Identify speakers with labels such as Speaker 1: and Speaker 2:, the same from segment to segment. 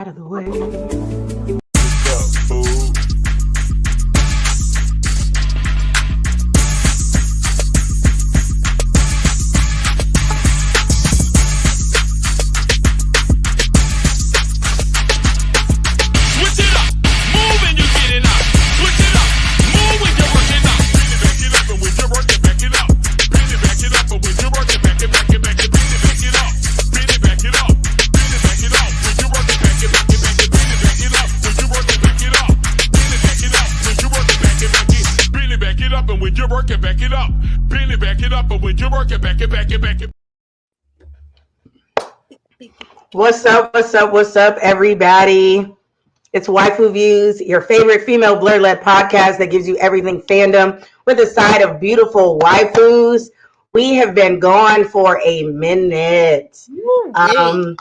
Speaker 1: Out of the way. What's up, everybody? It's Waifu Views, your favorite female Blerd-led podcast that gives you everything fandom with a side of beautiful waifus. We have been gone for a minute. Life's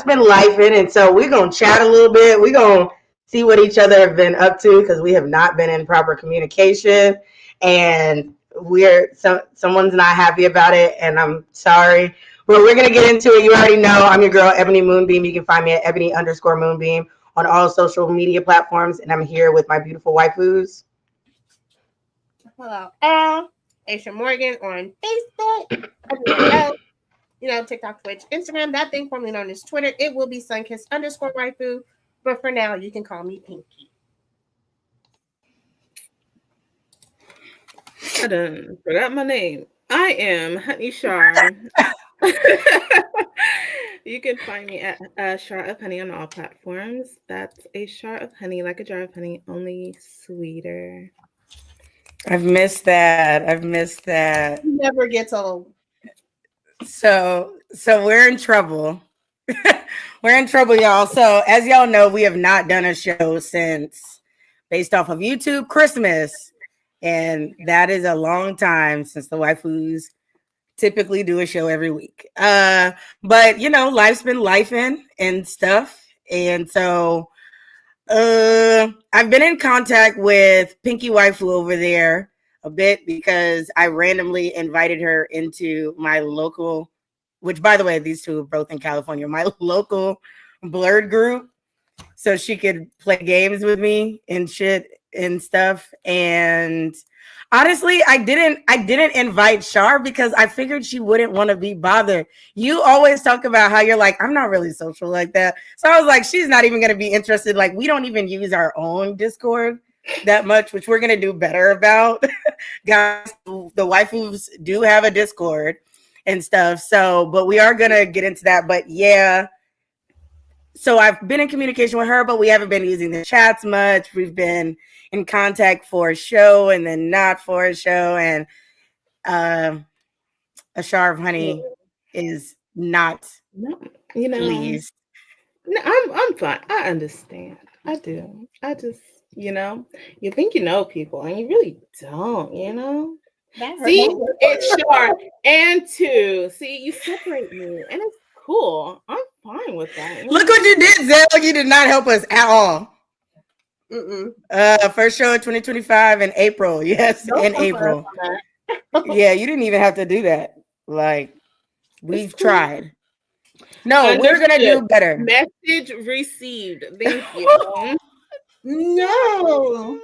Speaker 1: been lifing, and so we're going to chat a little bit. We're going to see what each other have been up to because we have not been in proper communication, and someone's not happy about it, and I'm sorry. But we're going to get into it. You already know I'm your girl, Ebony Moonbeam. You can find me at Ebony_Moonbeam on all social media platforms. And I'm here with my beautiful waifus.
Speaker 2: Hello, Aisha Morgan on Facebook. TikTok, Twitch, Instagram, that thing formerly known as Twitter. It will be Sunkiss_waifu. But for now, you can call me Pinky.
Speaker 3: I done forgot my name. I am Honey Shar. You can find me at Shar of Honey on all platforms. That's a Shar of Honey, like a jar of honey, only sweeter.
Speaker 1: I've missed that.
Speaker 2: Never gets old.
Speaker 1: So we're in trouble. We're in trouble, y'all. So as y'all know, we have not done a show since, based off of YouTube, Christmas. And that is a long time since the waifus typically do a show every week. But life's been lifing and stuff. And so I've been in contact with Pinky Waifu over there a bit because I randomly invited her into my local, which by the way, these two are both in California, my local Blerd group. So she could play games with me and shit and stuff. And honestly, I didn't invite Shar because I figured she wouldn't want to be bothered. You always talk about how you're like, I'm not really social like that. So I was like, she's not even going to be interested. Like, we don't even use our own Discord that much, which we're going to do better about. Guys, the waifus do have a Discord and stuff. So, but we are going to get into that. But yeah. So I've been in communication with her, but we haven't been using the chats much. We've been in contact for a show and then not for a show. And a Shar of Honey is not pleased.
Speaker 3: No, I'm fine. I understand. I do. I just, you think you know people and you really don't, See, it's Shar and two. See, you separate me and it's cool. I'm fine with that.
Speaker 1: Look what you did, Zell. You did not help us at all. First show in 2025 in April. Yes, in April. Yeah, you didn't even have to do that. Like, we've tried. No, we're gonna do better.
Speaker 3: Message received. Thank you.
Speaker 2: No.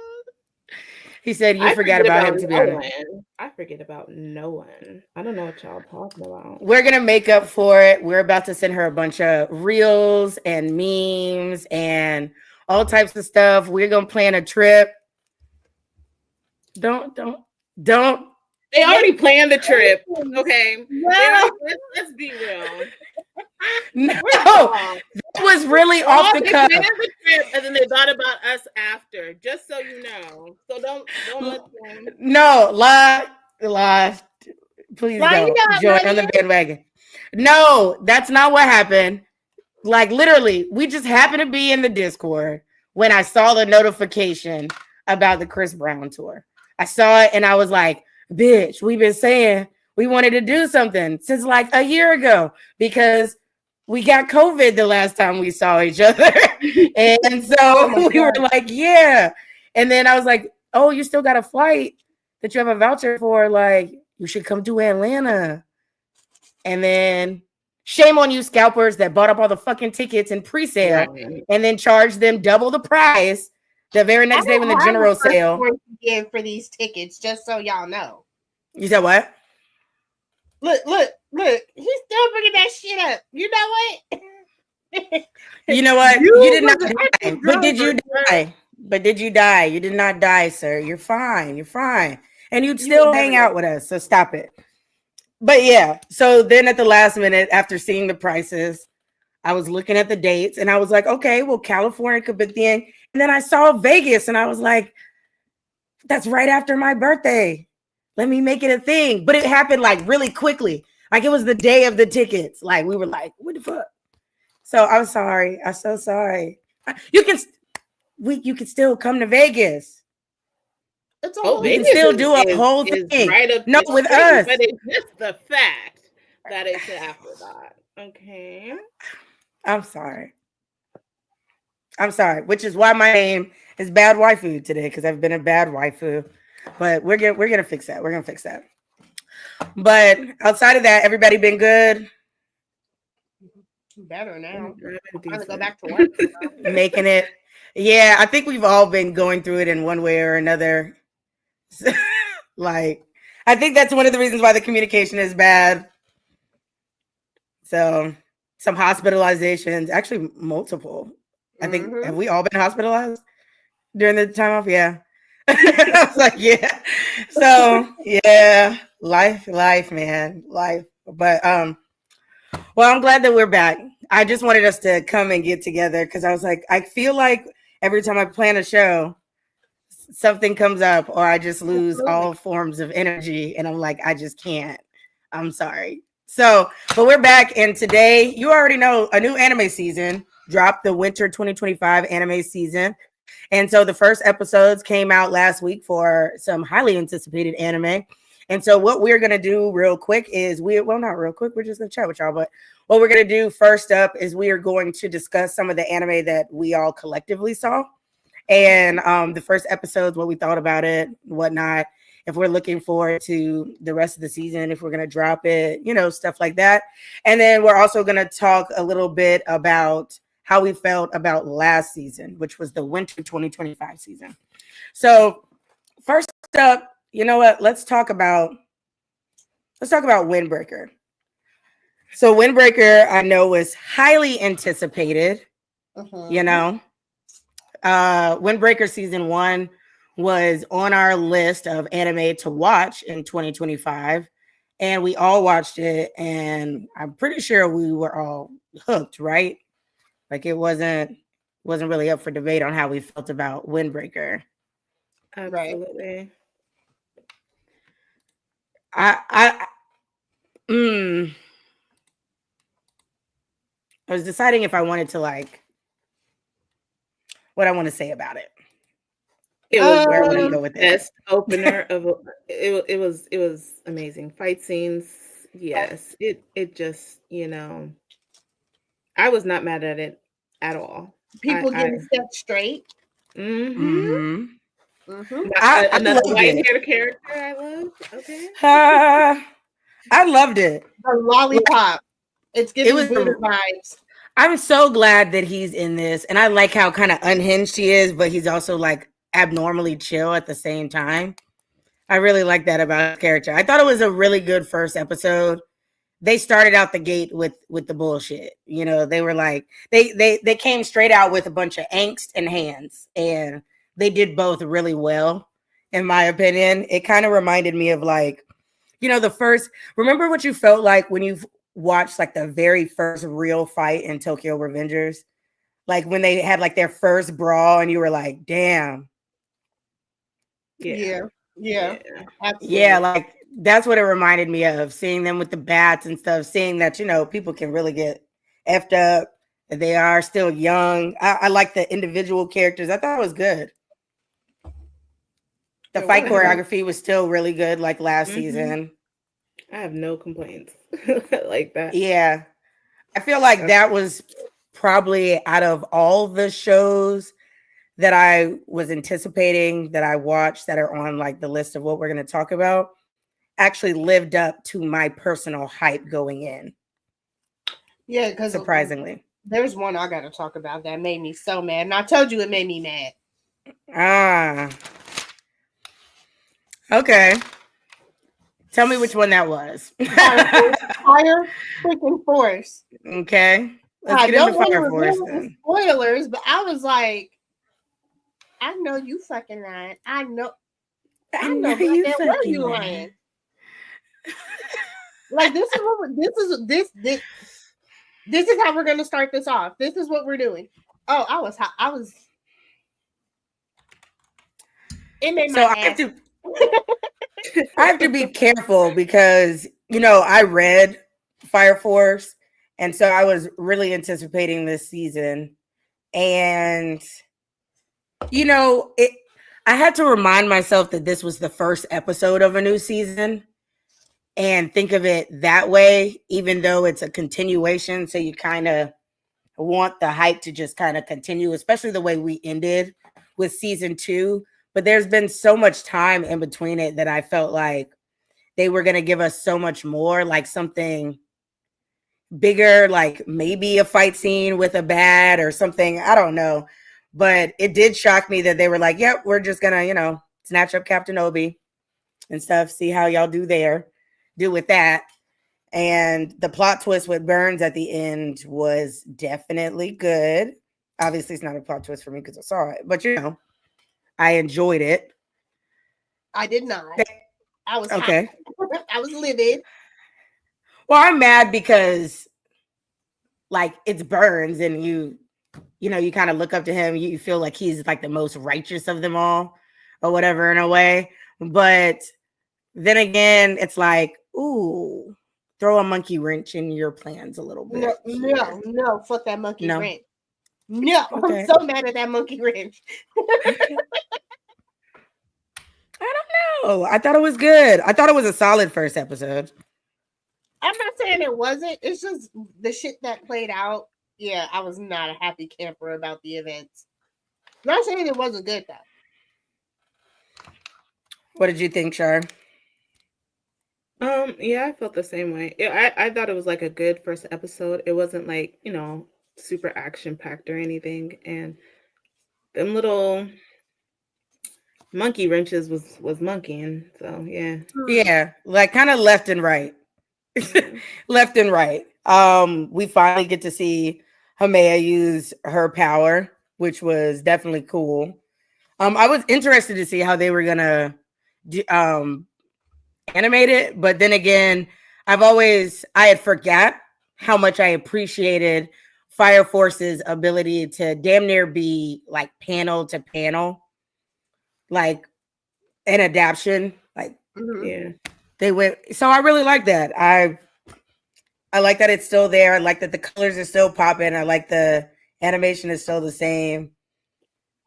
Speaker 1: He said you forgot about him, to be honest.
Speaker 3: I forget about no one. I don't know what y'all talking about.
Speaker 1: We're going to make up for it. We're about to send her a bunch of reels and memes and all types of stuff. We're going to plan a trip. Don't.
Speaker 3: They already planned the trip. Okay. Yeah. Let's be real.
Speaker 1: No, that was really off the cuff.
Speaker 3: They planned the trip and then they thought about us after, just so you know. So don't let them.
Speaker 1: No, lie. Please don't join on the bandwagon. No, that's not what happened. Like, literally, we just happened to be in the Discord when I saw the notification about the Chris Brown tour. I saw it and I was like, bitch, we've been saying we wanted to do something since like a year ago because we got COVID the last time we saw each other. And so we were like, yeah. And then I was like, oh, you still got a flight that you have a voucher for. Like, you should come to Atlanta. And then Shame on you scalpers that bought up all the fucking tickets in pre-sale and then charged them double the price the very next day when the general sale.
Speaker 2: To give for these tickets, just so y'all know.
Speaker 1: You said what?
Speaker 2: Look! He's still bringing that shit up. You know what?
Speaker 1: You know what? You did not die. But did you die? But did you die? You did not die, sir. You're fine. You're fine. And you'd still hang out with us. So stop it. But yeah, so then at the last minute, after seeing the prices, I was looking at the dates and I was like, okay, well, California could be the end. And then I saw Vegas and I was like, that's right after my birthday. Let me make it a thing. But it happened like really quickly. Like it was the day of the tickets. Like we were like, what the fuck? So I'm sorry. I'm so sorry. You can still come to Vegas. We can still do a whole thing.
Speaker 3: Right up
Speaker 1: no, with us.
Speaker 3: But it's just the fact that it's after that. Okay.
Speaker 1: I'm sorry. Which is why my name is Bad Waifu today, because I've been a bad waifu. But we're gonna fix that. We're gonna fix that. But outside of that, everybody been good.
Speaker 2: Better now. I'm trying to go back to work.
Speaker 1: Making it. Yeah, I think we've all been going through it in one way or another. Like, I think that's one of the reasons why the communication is bad. So, some hospitalizations, actually multiple. I think, have we all been hospitalized during the time off? Yeah. I was like, yeah. So, yeah, life, man, life. But, well, I'm glad that we're back. I just wanted us to come and get together because I was like, I feel like every time I plan a show, something comes up or I just lose all forms of energy and I'm like, I just can't. I'm sorry. So, but we're back and today, you already know, a new anime season dropped, the winter 2025 anime season. And so the first episodes came out last week for some highly anticipated anime. And so what we're going to do real quick is not real quick. We're just going to chat with y'all. But what we're going to do first up is we are going to discuss some of the anime that we all collectively saw. And the first episodes, what we thought about it, whatnot, if we're looking forward to the rest of the season, if we're going to drop it, stuff like that. And then we're also going to talk a little bit about how we felt about last season, which was the winter 2025 season. So first up, you know what? Let's talk about Windbreaker. So Windbreaker, I know, was highly anticipated. Windbreaker season 1 was on our list of anime to watch in 2025, and we all watched it, and I'm pretty sure we were all hooked, right? Like it wasn't really up for debate on how we felt about Windbreaker.
Speaker 3: Absolutely.
Speaker 1: I was deciding if I wanted to what I want to say about it.
Speaker 3: It was
Speaker 1: where I want to go with
Speaker 3: best opener of it was amazing. Fight scenes, yes. It just, I was not mad at it at all.
Speaker 2: People getting set straight.
Speaker 3: Another
Speaker 1: white
Speaker 3: hair character I love. Okay.
Speaker 1: I loved it.
Speaker 2: The lollipop. It's giving Buddha vibes.
Speaker 1: I'm so glad that he's in this, and I like how kind of unhinged he is, but he's also like abnormally chill at the same time. I really like that about his character. I thought it was a really good first episode. They started out the gate with the bullshit. They were like they came straight out with a bunch of angst and hands, and they did both really well, in my opinion. It kind of reminded me of remember what you felt like when you watched like the very first real fight in Tokyo Revengers, like when they had like their first brawl and you were like, damn.
Speaker 2: Yeah, absolutely.
Speaker 1: Yeah, like that's what it reminded me of, seeing them with the bats and stuff, seeing that people can really get effed up, that they are still young. I like the individual characters. I thought it was good. The fight choreography was still really good, like last season.
Speaker 3: I have no complaints like that.
Speaker 1: Yeah. I feel like that was probably, out of all the shows that I was anticipating that I watched that are on like the list of what we're going to talk about, actually lived up to my personal hype going in.
Speaker 2: Yeah, because
Speaker 1: surprisingly.
Speaker 2: there's one I gotta talk about that made me so mad. And I told you it made me mad.
Speaker 1: Ah. Okay. Tell me which one that was.
Speaker 2: Fire Force. Fire freaking Force.
Speaker 1: Okay. Let's
Speaker 2: I
Speaker 1: get into
Speaker 2: don't want to
Speaker 1: Fire Force
Speaker 2: reveal the
Speaker 1: then.
Speaker 2: spoilers, but I was like, I know you fucking lying. I know black
Speaker 1: you
Speaker 2: man, where are
Speaker 1: fucking
Speaker 2: you
Speaker 1: lying.
Speaker 2: lying? Like this is what this is how we're gonna start this off. This is what we're doing. Oh, I was it made my
Speaker 1: I have to I have to be careful because I read Fire Force, and so I was really anticipating this season. And I had to remind myself that this was the first episode of a new season and think of it that way, even though it's a continuation. So you kind of want the hype to just kind of continue, especially the way we ended with season 2. But there's been so much time in between it that I felt like they were going to give us so much more, like something bigger, like maybe a fight scene with a bat or something. I don't know. But it did shock me that they were like, yep, we're just going to, snatch up Captain Obi and stuff, see how y'all do with that. And the plot twist with Burns at the end was definitely good. Obviously, it's not a plot twist for me because I saw it, but I enjoyed it.
Speaker 2: I did not. I was
Speaker 1: okay.
Speaker 2: Hot. I was livid.
Speaker 1: Well, I'm mad because like it's Burns and you kind of look up to him. You feel like he's like the most righteous of them all or whatever in a way. But then again, it's like, ooh, throw a monkey wrench in your plans a little bit.
Speaker 2: No, fuck that monkey wrench. No, okay. I'm so mad at that monkey wrench.
Speaker 1: Okay. I don't know. I thought it was good. I thought it was a solid first episode.
Speaker 2: I'm not saying it wasn't. It's just the shit that played out. Yeah, I was not a happy camper about the events. I'm not saying it wasn't good though.
Speaker 1: What did you think, Shar?
Speaker 3: Yeah, I felt the same way. I thought it was like a good first episode. It wasn't like, super action packed or anything. And them little monkey wrenches was monkeying. So yeah.
Speaker 1: Yeah, like kind of left and right. Left and right. We finally get to see Hamea use her power, which was definitely cool. I was interested to see how they were gonna animate it, but then again, I had forgot how much I appreciated Fire Force's ability to damn near be like panel to panel, like an adaptation. Like,
Speaker 3: yeah,
Speaker 1: they went. So I really like that. I like that it's still there. I like that the colors are still popping. I like the animation is still the same.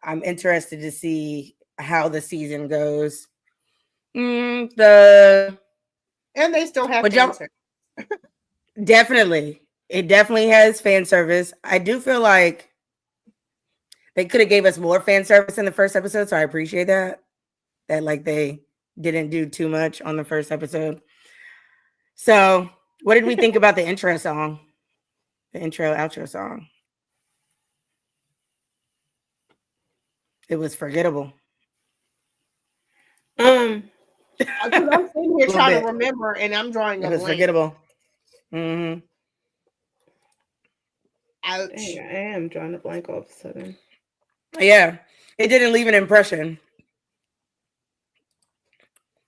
Speaker 1: I'm interested to see how the season goes.
Speaker 2: And they still have fan service.
Speaker 1: Definitely. It definitely has fan service. I do feel like they could have gave us more fan service in the first episode, so I appreciate that. That like they didn't do too much on the first episode. So, what did we think about the intro song? The intro outro song. It was forgettable.
Speaker 2: I'm sitting here trying to remember, and I'm drawing a blank.
Speaker 1: It was forgettable. Mm-hmm.
Speaker 2: Ouch.
Speaker 3: Dang, I am drawing a blank all of a sudden.
Speaker 1: Yeah, it didn't leave an impression,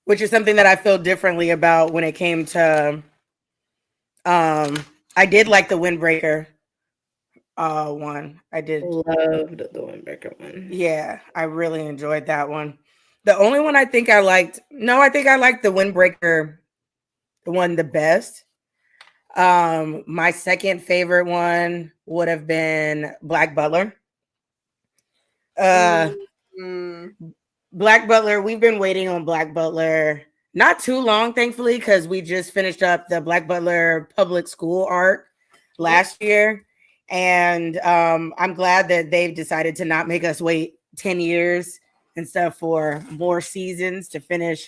Speaker 1: which is something that I feel differently about when it came to. I did like the Windbreaker one. I did
Speaker 3: loved the Windbreaker one.
Speaker 1: Yeah, I really enjoyed that one. The only one I think I liked. No, I think I liked the Windbreaker one the best. My second favorite one would have been Black Butler. Black Butler, we've been waiting on Black Butler not too long, thankfully, because we just finished up the Black Butler public school arc last year. And I'm glad that they've decided to not make us wait 10 years and stuff for more seasons to finish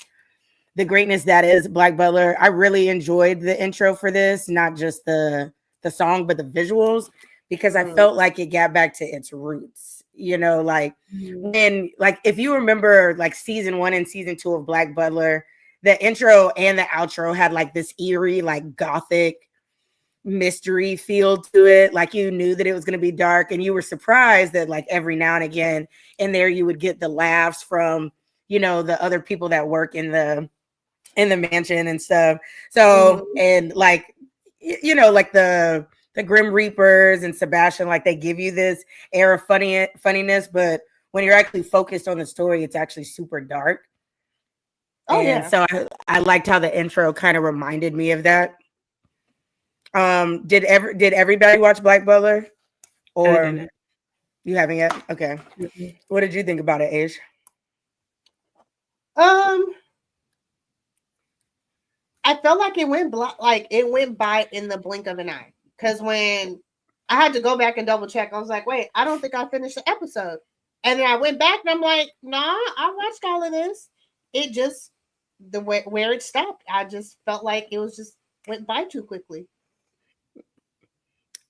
Speaker 1: the greatness that is Black Butler. I really enjoyed the intro for this, not just the the song, but the visuals, because I
Speaker 2: Mhm.
Speaker 1: felt like it got back to its roots. You know, like
Speaker 2: Mhm.
Speaker 1: when, like, if you remember like season 1 and season 2 of Black Butler, the intro and the outro had like this eerie, like gothic mystery feel to it. Like you knew that it was going to be dark, and you were surprised that like every now and again in there you would get the laughs from, you know, the other people that work in the mansion and stuff. So,
Speaker 2: Mhm.
Speaker 1: and like, you know, like the Grim Reapers and Sebastian, like they give you this air of funniness, but when you're actually focused on the story, it's actually super dark.
Speaker 2: Oh
Speaker 1: And
Speaker 2: yeah.
Speaker 1: so I liked how the intro kind of reminded me of that. Did everybody watch Black Butler,
Speaker 3: I
Speaker 1: or
Speaker 3: didn't.
Speaker 1: you haven't yet? Okay.
Speaker 3: Mhm.
Speaker 1: What did you think about it, Age?
Speaker 2: Um, I felt like it went by in the blink of an eye. Because when I had to go back and double check, I was like, wait, I don't think I finished the episode. And then I went back and I'm like, nah, I watched all of this. It just the way where it stopped, I just felt like it was just went by too quickly.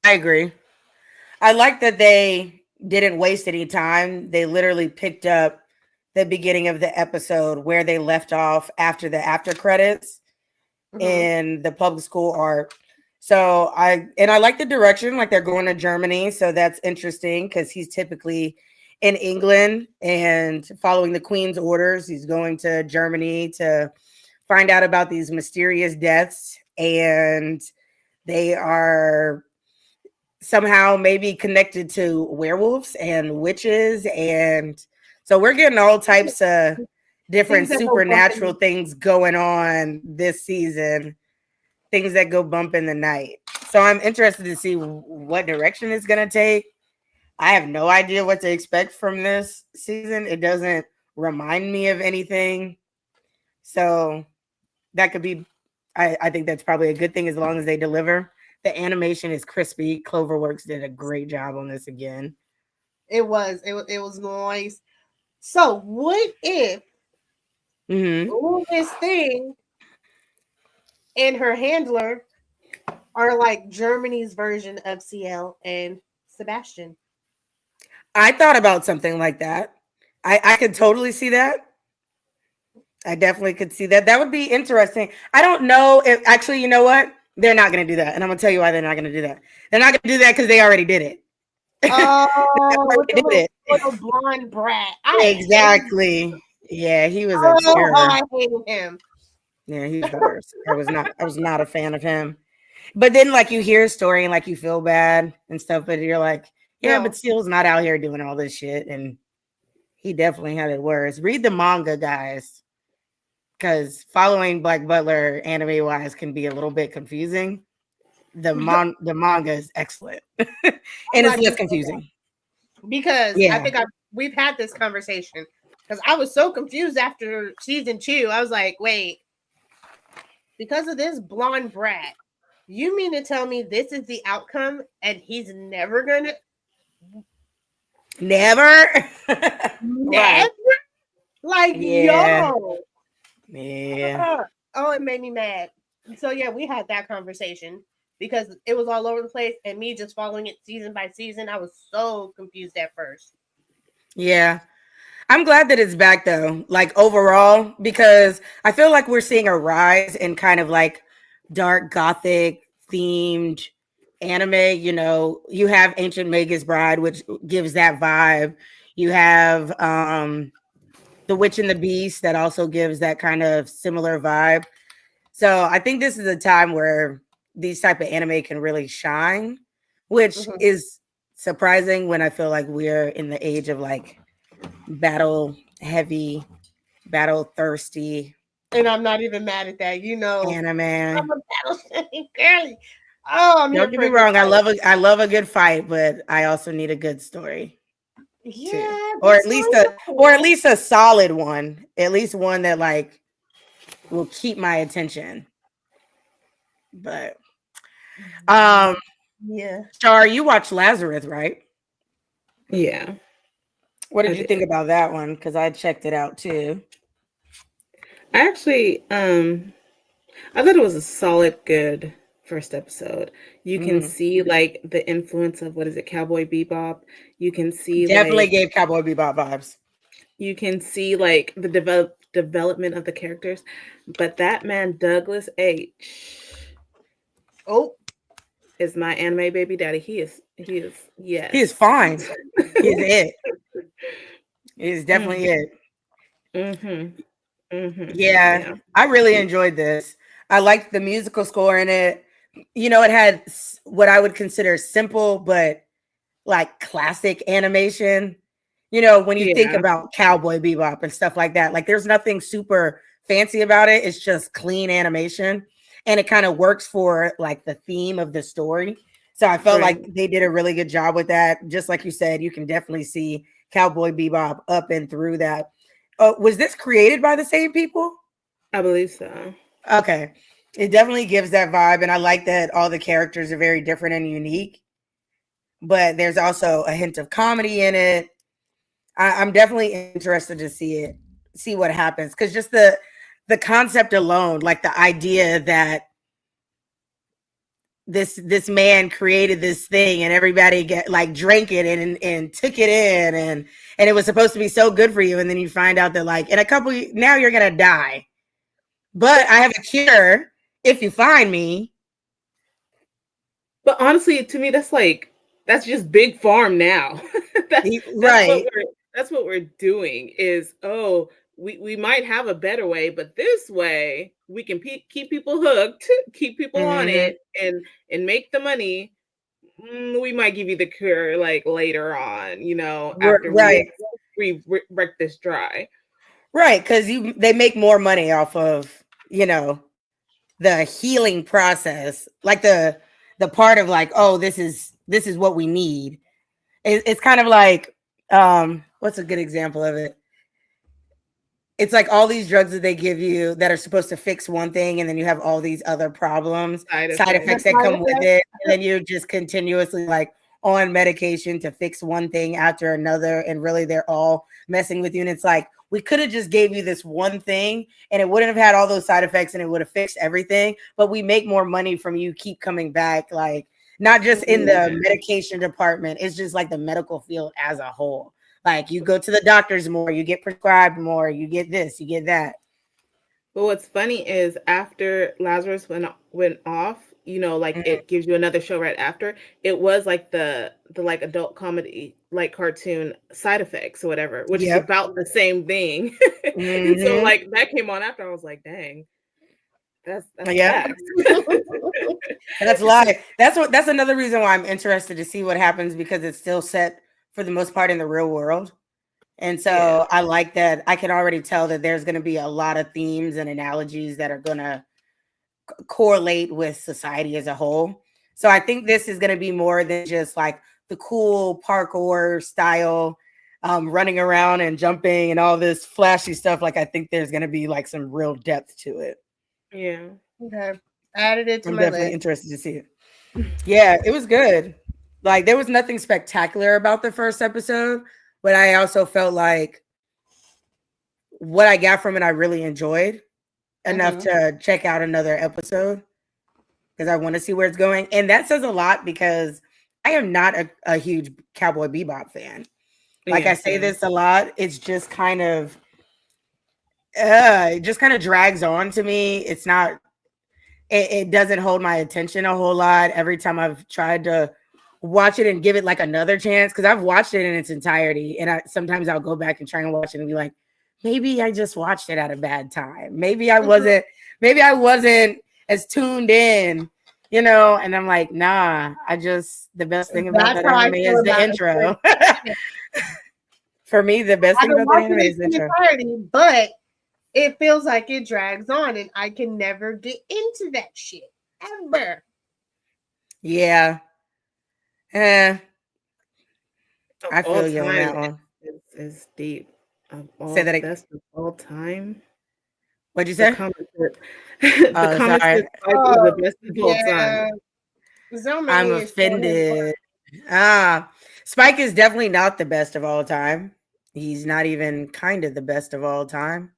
Speaker 1: I agree. I like that they didn't waste any time. They literally picked up the beginning of the episode where they left off after the after credits
Speaker 2: Mm-hmm.
Speaker 1: in the public school art. So I like the direction, like they're going to Germany. So that's interesting because he's typically in England and following the Queen's orders. He's going to Germany to find out about these mysterious deaths, and they are somehow maybe connected to werewolves and witches. And so we're getting all types of
Speaker 2: Things
Speaker 1: different
Speaker 2: that go bump
Speaker 1: supernatural
Speaker 2: in.
Speaker 1: things going on this season, things that go bump in the night. So I'm interested to see what direction it's going to take. I have no idea what to expect from this season. It doesn't remind me of anything. So that could be, I think that's probably a good thing as long as they deliver. The animation is crispy. Cloverworks did a great job on this again.
Speaker 2: It was noise. So what if
Speaker 1: Hmm.
Speaker 2: this thing and her handler are like Germany's version of CL and Sebastian?
Speaker 1: I thought about something like that. I could totally see that. I definitely could see that. That would be interesting. I don't know if actually, you know what? They're not going to do that. And I'm going to tell you why they're not going to do that. They're not going to do that because they already did it. They
Speaker 2: Oh, with the
Speaker 1: already did it.
Speaker 2: little blonde brat. I hate him.
Speaker 1: Exactly. Yeah, he was a
Speaker 2: Oh, how
Speaker 1: terror.
Speaker 2: I hated him.
Speaker 1: Yeah, he's the worst. I was not a fan of him. But then like you hear a story and like you feel bad and stuff, but you're like, yeah, but
Speaker 2: No.
Speaker 1: Steele's not out here doing all this shit. And he definitely had it worse. Read the manga, guys, because following Black Butler anime wise can be a little bit confusing. The manga is excellent. And
Speaker 2: I'm
Speaker 1: it's
Speaker 2: glad
Speaker 1: less
Speaker 2: you said that
Speaker 1: confusing.
Speaker 2: because I
Speaker 1: Yeah.
Speaker 2: think we've had this conversation because I was so confused after season 2. I was like, wait, because of this blonde brat, you mean to tell me this is the outcome and he's never gonna
Speaker 1: Never.
Speaker 2: never
Speaker 1: Right.
Speaker 2: like
Speaker 1: Yeah.
Speaker 2: yo?
Speaker 1: Yeah.
Speaker 2: Oh, it made me mad. So yeah, we had that conversation because it was all over the place and me just following it season by season. I was so confused at first.
Speaker 1: Yeah. I'm glad that it's back though, like overall, because I feel like we're seeing a rise in kind of like dark gothic themed anime. You know, you have Ancient Magus Bride, which gives that vibe. You have The Witch and the Beast that also gives that kind of similar vibe. So I think this is a time where these type of anime can really shine, which
Speaker 2: Mhm.
Speaker 1: is surprising when I feel like we're in the age of like battle heavy, battle thirsty
Speaker 2: And I'm not even mad at that. You know, I'm
Speaker 1: anime.
Speaker 2: a battle girly. Oh, I'm here
Speaker 1: Don't get
Speaker 2: for
Speaker 1: me
Speaker 2: a good
Speaker 1: wrong,
Speaker 2: fight.
Speaker 1: I love a good fight, but I also need a good story too.
Speaker 2: Yeah, the stories are
Speaker 1: Or at
Speaker 2: cool.
Speaker 1: least a solid one. At least one that like will keep my attention. But um
Speaker 2: Yeah.
Speaker 1: Star, you watched Lazarus, right?
Speaker 3: Yeah,
Speaker 1: What
Speaker 3: I
Speaker 1: did you think
Speaker 3: did.
Speaker 1: about that one? Because I checked it out too.
Speaker 3: I actually, I thought it was a solid, good first episode. You can see like the influence of, what is it, Cowboy Bebop. You can see
Speaker 1: Definitely
Speaker 3: like,
Speaker 1: gave Cowboy Bebop vibes.
Speaker 3: you can see like the development of the characters. But that man Douglas H
Speaker 2: Oh,
Speaker 3: is my anime baby daddy. He is yes.
Speaker 1: He is fine. He is it. He is definitely it. Yeah, I really enjoyed this. I liked the musical score in it. You know, it had what I would consider simple but like classic animation. You know, when you think about Cowboy Bebop and stuff like that, like there's nothing super fancy about it. It's just clean animation, and it kind of works for like the theme of the story. So I felt like they did a really good job with that. Just like you said, you can definitely see Cowboy Bebop up and through that. Was this created by the same people?
Speaker 3: I believe so.
Speaker 1: Okay. It definitely gives that vibe. And I like that all the characters are very different and unique. But there's also a hint of comedy in it. I'm definitely interested to see what happens. Because just the concept alone, like the idea that this man created this thing and everybody drank it and took it in and it was supposed to be so good for you, and then you find out that like in a couple now you're gonna die, but I have a cure if you find me.
Speaker 3: But honestly, to me, that's just big farm now.
Speaker 1: Right.
Speaker 3: That's what we're doing is, oh, we might have a better way, but this way we can keep people hooked, keep people on it, and make the money. We might give you the cure like later on, after we wreck this dry.
Speaker 1: Right, because they make more money off of the healing process, like the part of like, oh, this is what we need. It's kind of like what's a good example of it? It's like all these drugs that they give you that are supposed to fix one thing, and then you have all these other problems, side effects that come with it, and then you're just continuously like on medication to fix one thing after another, and really they're all messing with you. And it's like, we could have just gave you this one thing and it wouldn't have had all those side effects and it would have fixed everything, but we make more money from you keep coming back, like not just in the medication department, it's just like the medical field as a whole. Like you go to the doctors more, you get prescribed more, you get this, you get that.
Speaker 3: But what's funny is after Lazarus went off, it gives you another show right after. It was like the like adult comedy, like cartoon Side Effects or whatever, which is about the same thing. And so like that came on after. I was like, dang, that's fast.
Speaker 1: That's live. That's another reason why I'm interested to see what happens, because it's still set for the most part in the real world. And so I like that. I can already tell that there's going to be a lot of themes and analogies that are going to correlate with society as a whole. So I think this is going to be more than just like the cool parkour style, running around and jumping and all this flashy stuff. Like I think there's going to be like some real depth to it.
Speaker 3: Yeah.
Speaker 2: Okay. Added it to
Speaker 1: I'm
Speaker 2: my
Speaker 1: definitely
Speaker 2: list.
Speaker 1: interested to see it. Yeah, it was good. Like there was nothing spectacular about the first episode, but I also felt like what I got from it, I really enjoyed enough to check out another episode because I want to see where it's going. And that says a lot because I am not a huge Cowboy Bebop fan. Like I say this a lot. It's just kind of, it just kind of drags on to me. It's not, it doesn't hold my attention a whole lot. Every time I've tried to watch it and give it like another chance, because I've watched it in its entirety, and sometimes I'll go back and try and watch it and be like, maybe I just watched it at a bad time. Maybe I wasn't as tuned in, and I'm like, nah, the best thing about that anime is the intro. For me, the best thing about the anime is the intro.
Speaker 2: But it feels like it drags on and I can never get into that shit ever.
Speaker 1: Yeah. I feel you on that one.
Speaker 3: It's deep.
Speaker 1: Say that
Speaker 3: best of all time.
Speaker 1: What'd you say?
Speaker 3: The comments is the best of all time.
Speaker 2: I'm
Speaker 1: offended. Spike is definitely not the best of all time. He's not even kind of the best of all time.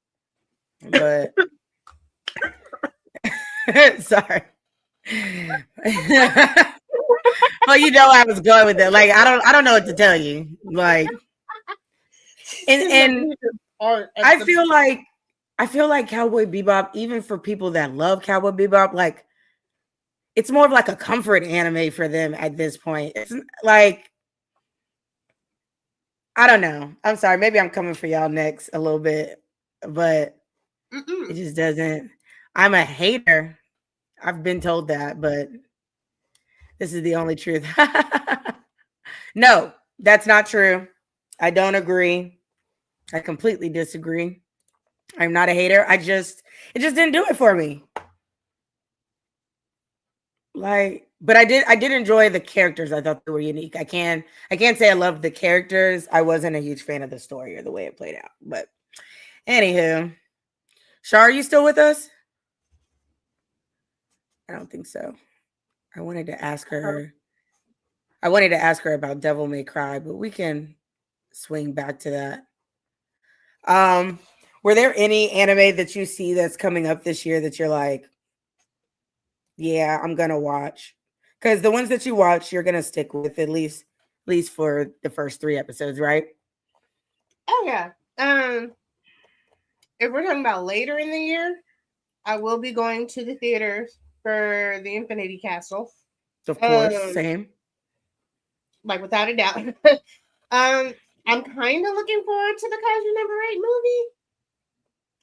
Speaker 1: But sorry. Well, you know I was going with it. Like I don't know what to tell you. Like, and I feel like Cowboy Bebop, even for people that love Cowboy Bebop, like it's more of like a comfort anime for them at this point. It's like I don't know. I'm sorry. Maybe I'm coming for y'all next a little bit, but it just doesn't. I'm a hater. I've been told that, but this is the only truth. No, that's not true. I don't agree. I completely disagree. I'm not a hater. It just didn't do it for me. Like, but I did enjoy the characters. I thought they were unique. I can't say I loved the characters. I wasn't a huge fan of the story or the way it played out. But anywho, Shar, are you still with us? I don't think so. I wanted to ask her about Devil May Cry, but we can swing back to that. Were there any anime that you see that's coming up this year that you're like, yeah, I'm gonna watch? Because the ones that you watch, you're gonna stick with at least for the first 3 episodes, right?
Speaker 2: Oh yeah. If we're talking about later in the year, I will be going to the theaters for the Infinity Castle.
Speaker 1: Of course, same.
Speaker 2: Like without a doubt. I'm kind of looking forward to the Kaiju number 8 movie,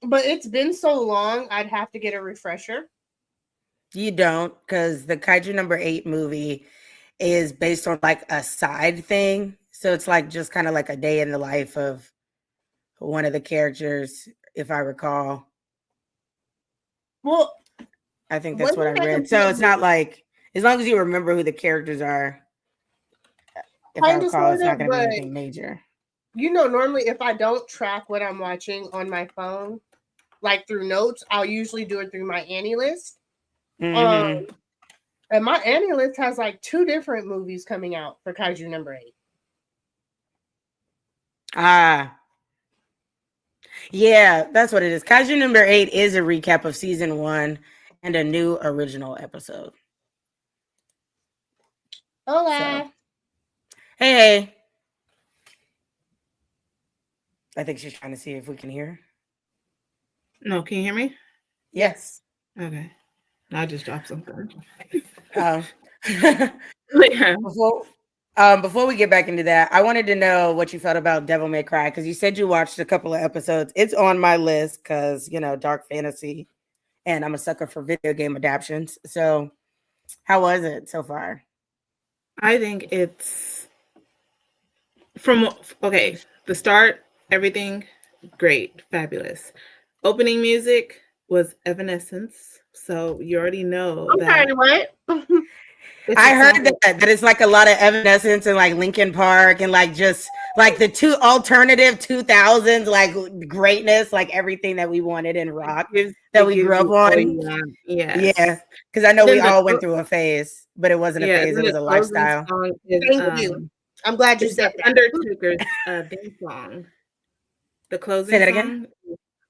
Speaker 2: but it's been so long. I'd have to get a refresher.
Speaker 1: You don't, because the Kaiju number 8 movie is based on like a side thing, so it's like just kind of like a day in the life of one of the characters, if I recall.
Speaker 2: Well,
Speaker 1: I think that's what I read. So it's not like, as long as you remember who the characters are, if I recall, it's not going to be anything major.
Speaker 2: You know, normally if I don't track what I'm watching on my phone, like through notes, I'll usually do it through my Annie list. And my Annie list has like 2 different movies coming out for Kaiju number 8.
Speaker 1: Yeah, that's what it is. Kaiju number 8 is a recap of season 1 and a new original episode.
Speaker 2: Hola.
Speaker 1: So, hey. I think she's trying to see if we can hear.
Speaker 3: No, can you hear me?
Speaker 1: Yes.
Speaker 3: Okay. I just dropped something.
Speaker 1: Before we get back into that, I wanted to know what you felt about Devil May Cry, because you said you watched a couple of episodes. It's on my list because, dark fantasy, and I'm a sucker for video game adaptations. So how was it so far?
Speaker 3: I think it's the start, everything great, fabulous. Opening music was Evanescence, so you already know that.
Speaker 2: What?
Speaker 1: I heard that it's like a lot of Evanescence and like Linkin Park and like just like the two alternative 2000s like greatness, like everything that we wanted in rock that we grew up on. Yeah, because I know we all went through a phase, but it wasn't a phase; it was a lifestyle.
Speaker 2: Thank you. I'm glad you said that.
Speaker 3: Undertaker's theme song. The closing. Say that again.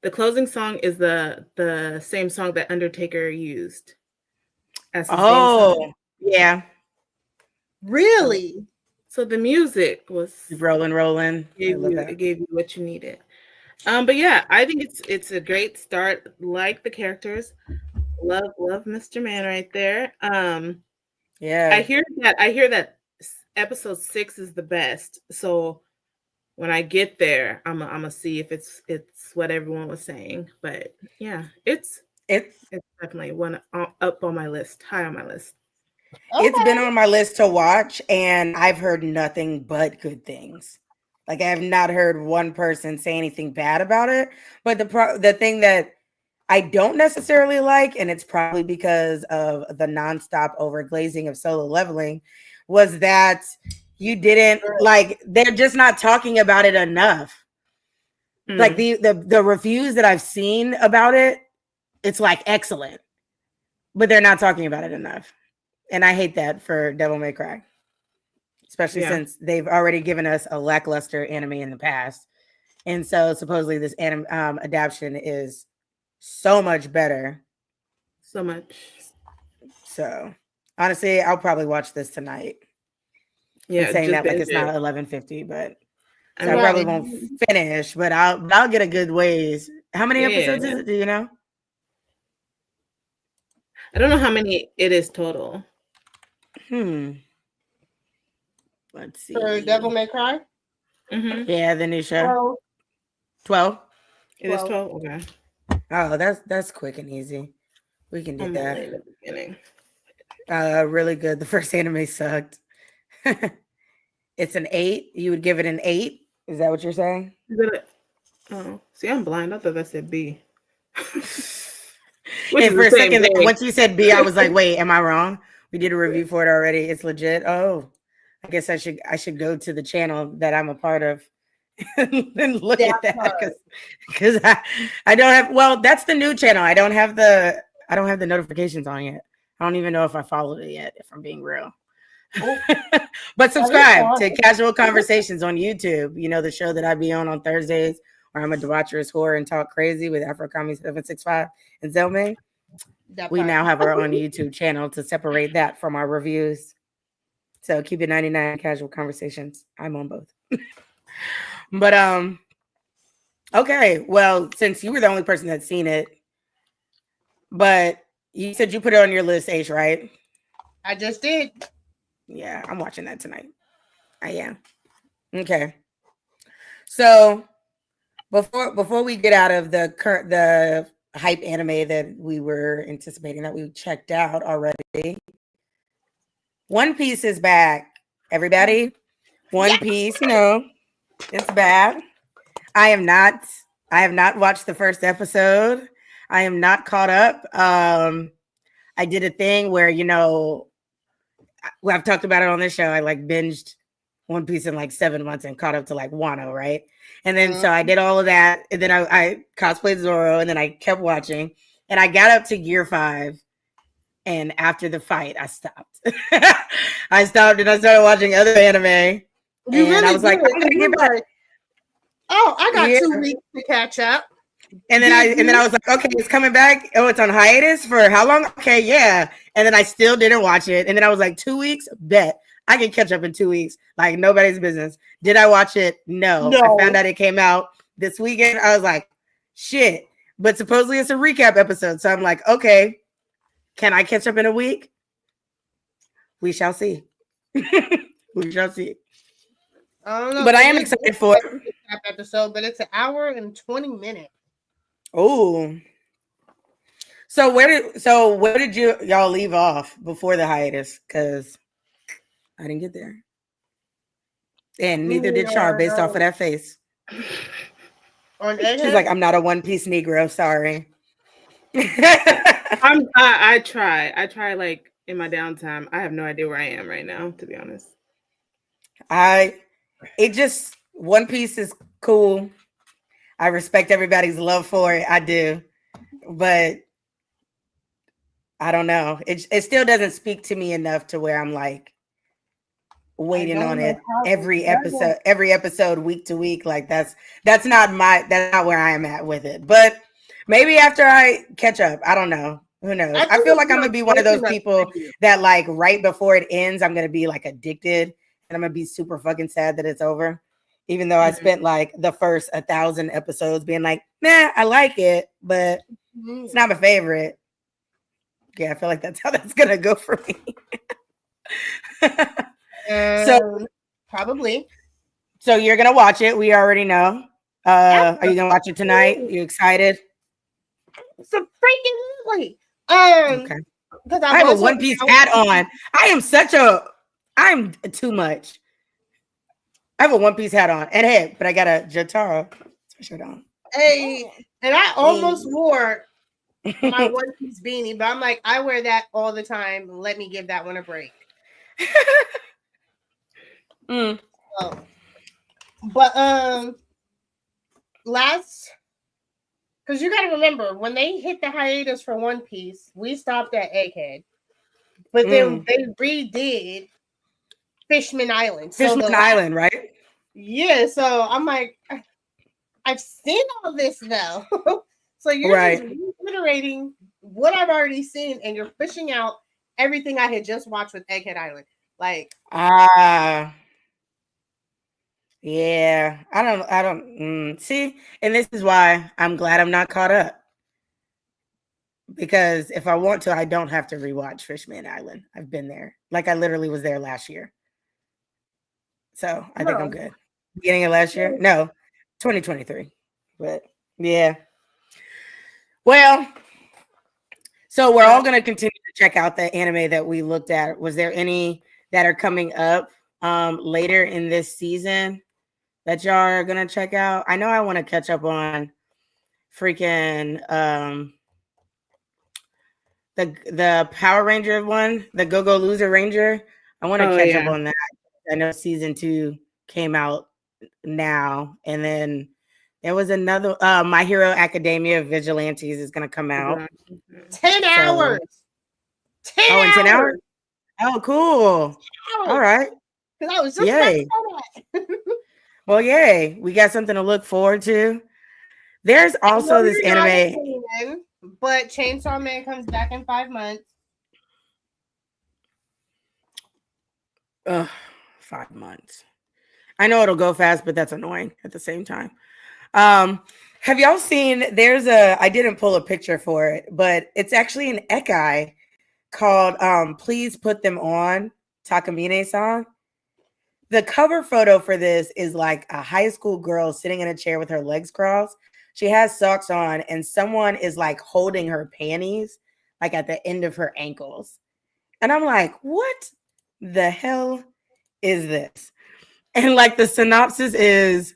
Speaker 3: The closing song is the same song that Undertaker used. As his theme song.
Speaker 1: Yeah.
Speaker 2: Really?
Speaker 3: So the music was
Speaker 1: rolling.
Speaker 3: It gave you what you needed. But yeah, I think it's a great start. Like the characters. Love Mr. Man right there.
Speaker 1: Yeah.
Speaker 3: I hear that episode 6 is the best. So when I get there, I'm gonna see if it's what everyone was saying. But yeah, it's definitely one up on my list, high on my list.
Speaker 1: Okay. It's been on my list to watch, and I've heard nothing but good things. Like I have not heard one person say anything bad about it. But the thing that I don't necessarily like, and it's probably because of the nonstop overglazing of Solo Leveling, was that you didn't like. They're just not talking about it enough. Like the reviews that I've seen about it, it's like excellent, but they're not talking about it enough. And I hate that for Devil May Cry, especially since they've already given us a lackluster anime in the past. And so supposedly this adaptation is so much better.
Speaker 3: So much.
Speaker 1: So honestly, I'll probably watch this tonight.
Speaker 3: Yeah,
Speaker 1: And saying
Speaker 3: just
Speaker 1: that like
Speaker 3: binge
Speaker 1: it's not
Speaker 3: it.
Speaker 1: 11:50, but
Speaker 3: I
Speaker 1: so I
Speaker 3: mean,
Speaker 1: probably won't finish, but I'll get a good ways. How many
Speaker 3: yeah.
Speaker 1: episodes is it? Do you know?
Speaker 3: I don't know how many it is total.
Speaker 1: Let's
Speaker 2: For Devil
Speaker 1: see.
Speaker 2: May Cry.
Speaker 3: Mm-hmm.
Speaker 1: Yeah, the new show. 12.
Speaker 3: It is 12. Okay.
Speaker 1: Oh, that's quick and easy. We can do
Speaker 3: I'm
Speaker 1: that.
Speaker 3: only in the beginning.
Speaker 1: Really good. The first anime sucked. It's an 8. You would give it an 8. Is that what you're saying?
Speaker 3: Is it oh, see, I'm blind. I thought that said B. Which
Speaker 1: And
Speaker 3: is
Speaker 1: for
Speaker 3: the
Speaker 1: a
Speaker 3: same
Speaker 1: second there,
Speaker 3: thing.
Speaker 1: once you said B, I was like, wait, am I wrong? We did a review for it already. It's legit. Oh, I guess I should go to the channel that I'm a part of and look at that because I don't have, well, that's the new channel. I don't have the notifications on yet. I don't even know if I followed it yet, if I'm being real. But subscribe to Casual Conversations on YouTube. You know, the show that I be on Thursdays where I'm a debaucherous whore and talk crazy with Afro Comedy 765 and Zelme. We now have our own YouTube channel to separate that from our reviews. So keep it 99 Casual Conversations. I'm on both. But okay, well, since you were the only person that's seen it, but you said you put it on your list, H, right?
Speaker 2: I just did.
Speaker 1: Yeah, I'm watching that tonight. I am. Okay. So before we get out of the hype anime that we were anticipating that we checked out already, One Piece is back. Everybody, One Piece, you know, it's bad. I have not watched the first episode. I am not caught up. I did a thing where, you know, well, I've talked about it on this show. I like binged One Piece in like 7 months and caught up to like Wano, right? And then so I did all of that, and then I cosplayed Zoro, and then I kept watching, and I got up to Gear 5, and after the fight, I stopped. I stopped and I started watching other anime.
Speaker 2: You really
Speaker 1: I was like, I'm gonna get back.
Speaker 2: Oh, I got 2 weeks to catch up.
Speaker 1: And then I was like, okay, it's coming back. Oh, it's on hiatus for how long? Okay, yeah. And then I still didn't watch it. And then I was like, 2 weeks? Bet. I can catch up in 2 weeks. Like nobody's business. Did I watch it? No. I found out it came out this weekend. I was like, shit. But supposedly it's a recap episode. So I'm like, okay, can I catch up in a week? We shall see. We shall see.
Speaker 2: I don't know.
Speaker 1: But I am excited for it.
Speaker 2: Episode, but it's an hour and 20 minutes.
Speaker 1: Oh. So where did y'all leave off before the hiatus? Because I didn't get there. And neither did Char based off of that face. She's like, I'm not a One Piece Negro, sorry.
Speaker 3: I try like in my downtime. I have no idea where I am right now, to be honest.
Speaker 1: One Piece is cool. I respect everybody's love for it. I do. But I don't know. It still doesn't speak to me enough to where I'm like waiting on it every episode week to week. Like that's not where I am at with it. But maybe after I catch up, I don't know. Who knows? I feel like I'm gonna be one of those people that like right before it ends, I'm gonna be like addicted and I'm gonna be super fucking sad that it's over. Even though I spent like the first 1,000 episodes being like, nah, I like it, but it's not my favorite. Yeah, I feel like that's how that's gonna go for me. So
Speaker 2: probably.
Speaker 1: So you're gonna watch it. We already know. Are you gonna watch it tonight? Are you excited?
Speaker 2: So freaking
Speaker 1: okay. I have a One Piece hat on. I'm too much. I have a One Piece hat on and head, but I got a Jotaro shirt on.
Speaker 2: Hey, and I almost wore my One Piece beanie, but I'm like, I wear that all the time. Let me give that one a break. So, but because you got to remember when they hit the hiatus for One Piece, we stopped at Egghead, but then they redid Fishman Island.
Speaker 1: Fishman Island, right?
Speaker 2: Yeah. So I'm like, I've seen all this now. So you're just reiterating what I've already seen, and you're pushing out everything I had just watched with Egghead Island. Like,
Speaker 1: yeah, I don't see, and this is why I'm glad I'm not caught up. Because if I want to, I don't have to rewatch Fishman Island. I've been there. Like I literally was there last year. So I think I'm good. Beginning of last year? No, 2023. But yeah. Well, so we're all going to continue to check out the anime that we looked at. Was there any that are coming up later in this season that y'all are going to check out? I know I want to catch up on freaking the Power Ranger one, the Go Loser Ranger. I want to catch up on that. I know season 2 came out now, and then there was another My Hero Academia Vigilantes is going to come out.
Speaker 2: 10 hours. 10
Speaker 1: hours.
Speaker 2: In 10 hours.
Speaker 1: Oh, cool. All right.
Speaker 2: Because I was just about to say that.
Speaker 1: Well, yay. We got something to look forward to. There's also this anime.
Speaker 2: But Chainsaw Man comes back in 5 months.
Speaker 1: 5 months. I know it'll go fast, but that's annoying at the same time. Have y'all seen, I didn't pull a picture for it, but it's actually an Ekai called Please Put Them On, Takamine song. The cover photo for this is like a high school girl sitting in a chair with her legs crossed. She has socks on, and someone is like holding her panties, like at the end of her ankles. And I'm like, what the hell is this? And like the synopsis is,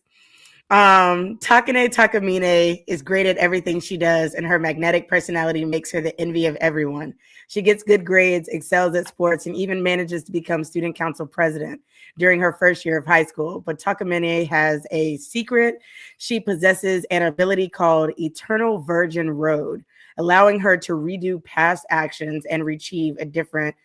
Speaker 1: Takane Takamine is great at everything she does, and her magnetic personality makes her the envy of everyone. She gets good grades, excels at sports, and even manages to become student council president during her first year of high school. But Takamine has a secret. She possesses an ability called Eternal Virgin Road, allowing her to redo past actions and achieve a different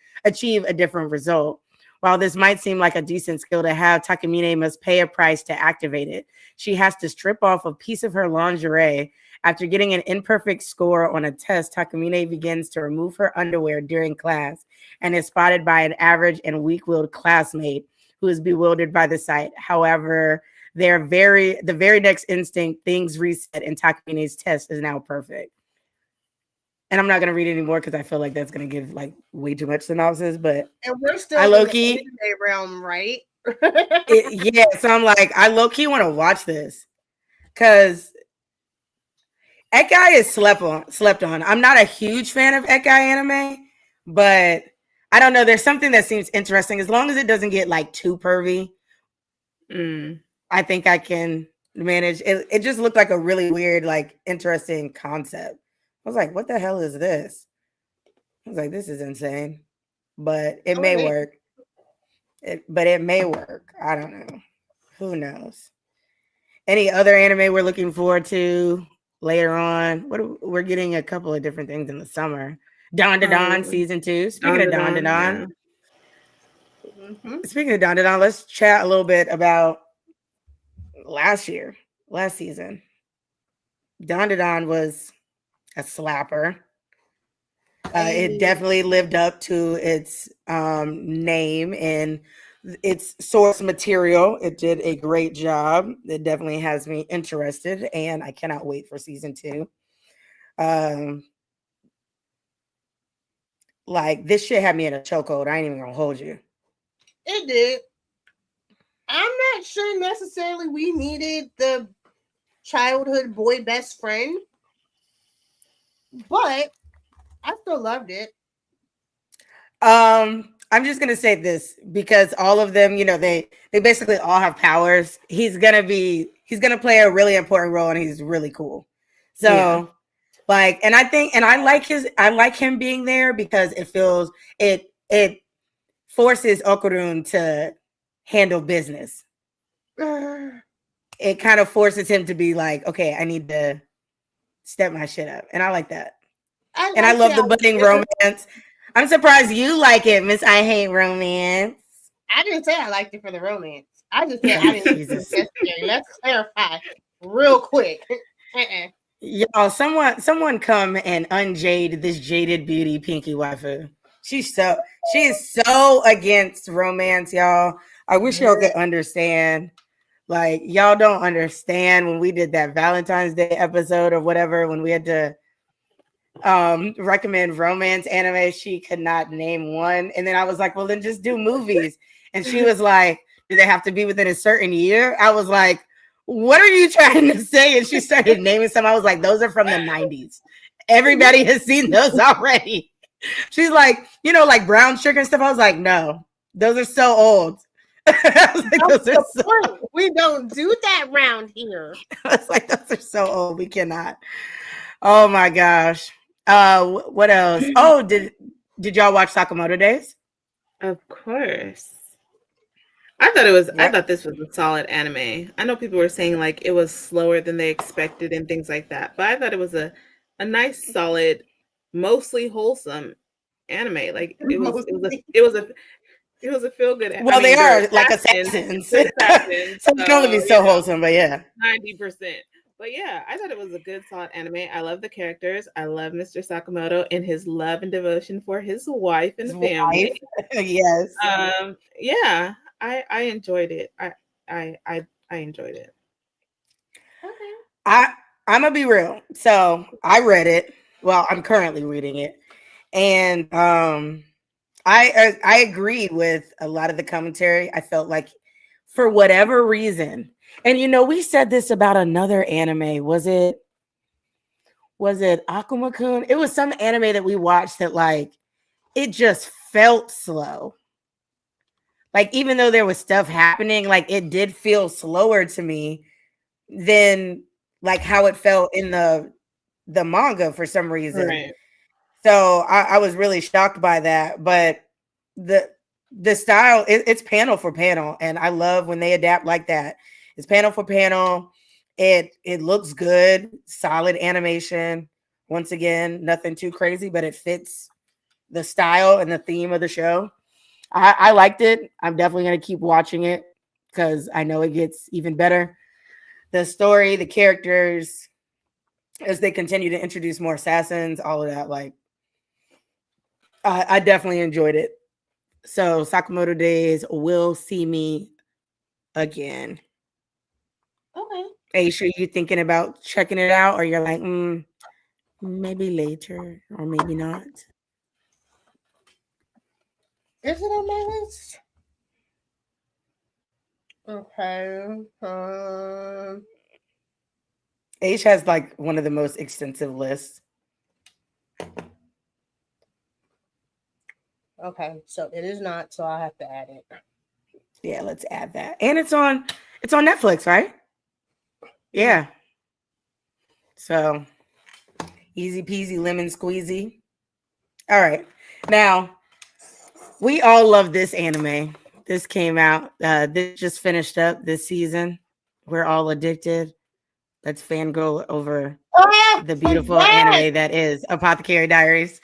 Speaker 1: result. While this might seem like a decent skill to have, Takamine must pay a price to activate it. She has to strip off a piece of her lingerie. After getting an imperfect score on a test, Takamine begins to remove her underwear during class and is spotted by an average and weak-willed classmate who is bewildered by the sight. However, the very next instinct, things reset, and Takamine's test is now perfect. And I'm not gonna read it anymore because I feel like that's gonna give like way too much synopsis. But
Speaker 2: and we're still in the anime realm, right?
Speaker 1: Yeah, so I'm like, I low key want to watch this because Ekai is slept on. I'm not a huge fan of Ekai anime, but I don't know. There's something that seems interesting as long as it doesn't get like too pervy. I think I can manage. It just looked like a really weird, like interesting concept. I was like, what the hell is this? I was like, this is insane, but it may work. It may work. I don't know. Who knows? Any other anime we're looking forward to later on? We're getting a couple of different things in the summer. Dawn to Dawn season 2. Speaking of Dawn to Dawn, speaking of Dawn to Dawn, let's chat a little bit about last season. Dawn to Dawn was a slapper. It definitely lived up to its name and its source material. It did a great job. It definitely has me interested, and I cannot wait for season 2. Like this shit had me in a chokehold. I ain't even gonna hold you.
Speaker 2: It did. I'm not sure necessarily we needed the childhood boy best friend, but I still loved it.
Speaker 1: I'm just gonna say this because all of them, they basically all have powers. He's gonna play a really important role, and he's really cool. So, and I like him being there because it forces Okurun to handle business. It kind of forces him to be like, okay, I need to step my shit up, and I like that. I love the budding romance. I'm surprised you like it, Miss I Hate Romance.
Speaker 2: I didn't say I liked it for the romance. I just said I didn't think it was necessary. Let's clarify real quick.
Speaker 1: Y'all, someone come and unjade this jaded beauty Pinky waifu. She is so against romance, y'all. I wish y'all could understand. Like, y'all don't understand when we did that Valentine's Day episode or whatever, when we had to recommend romance anime, she could not name one. And then I was like, well, then just do movies. And she was like, do they have to be within a certain year? I was like, what are you trying to say? And she started naming some. I was like, those are from the 90s. Everybody has seen those already. She's like, you know, like brown sugar and stuff. I was like, no, those are so old. I was like, those are so
Speaker 2: we don't do that round here.
Speaker 1: I was like, those are so old. We cannot. Oh my gosh. What else? Oh, did y'all watch Sakamoto Days?
Speaker 3: Of course. I thought it was.
Speaker 1: Yep.
Speaker 3: I thought this was a solid anime. I know people were saying like it was slower than they expected and things like that, but I thought it was a nice, solid, mostly wholesome anime. Like it was a feel good.
Speaker 1: Well, they are like assassins, so it can only be so wholesome. But yeah,
Speaker 3: 90%. But yeah, I thought it was a good, solid anime. I love the characters. I love Mr. Sakamoto and his love and devotion for his wife and family.
Speaker 1: Yes.
Speaker 3: Yeah, I enjoyed it. I enjoyed it.
Speaker 2: Okay.
Speaker 1: I'm gonna be real. So I read it. Well, I'm currently reading it, and I agreed with a lot of the commentary. I felt like, for whatever reason, and you know, we said this about another anime. Was it Akuma-kun? It was some anime that we watched that like it just felt slow. Like, even though there was stuff happening, like it did feel slower to me than like how it felt in the manga for some reason.
Speaker 3: Right.
Speaker 1: So I was really shocked by that. But the style, it's panel for panel, and I love when they adapt like that. It's panel for panel. It looks good, solid animation. Once again, nothing too crazy, but it fits the style and the theme of the show. I liked it. I'm definitely going to keep watching it because I know it gets even better. The story, the characters, as they continue to introduce more assassins, all of that, like, I definitely enjoyed it. So Sakamoto Days will see me again.
Speaker 2: Okay.
Speaker 1: Aisha, you thinking about checking it out, or you're like, maybe later, or maybe not?
Speaker 2: Is it on my list? Okay.
Speaker 1: Aisha has like one of the most extensive lists.
Speaker 2: Okay, so it is not, so I'll have to add it.
Speaker 1: Yeah, let's add that. And it's on Netflix, right? Yeah. So easy peasy lemon squeezy. All right. Now, we all love this anime. This came out. This just finished up this season. We're all addicted. Let's fangirl over the beautiful anime that is Apothecary Diaries.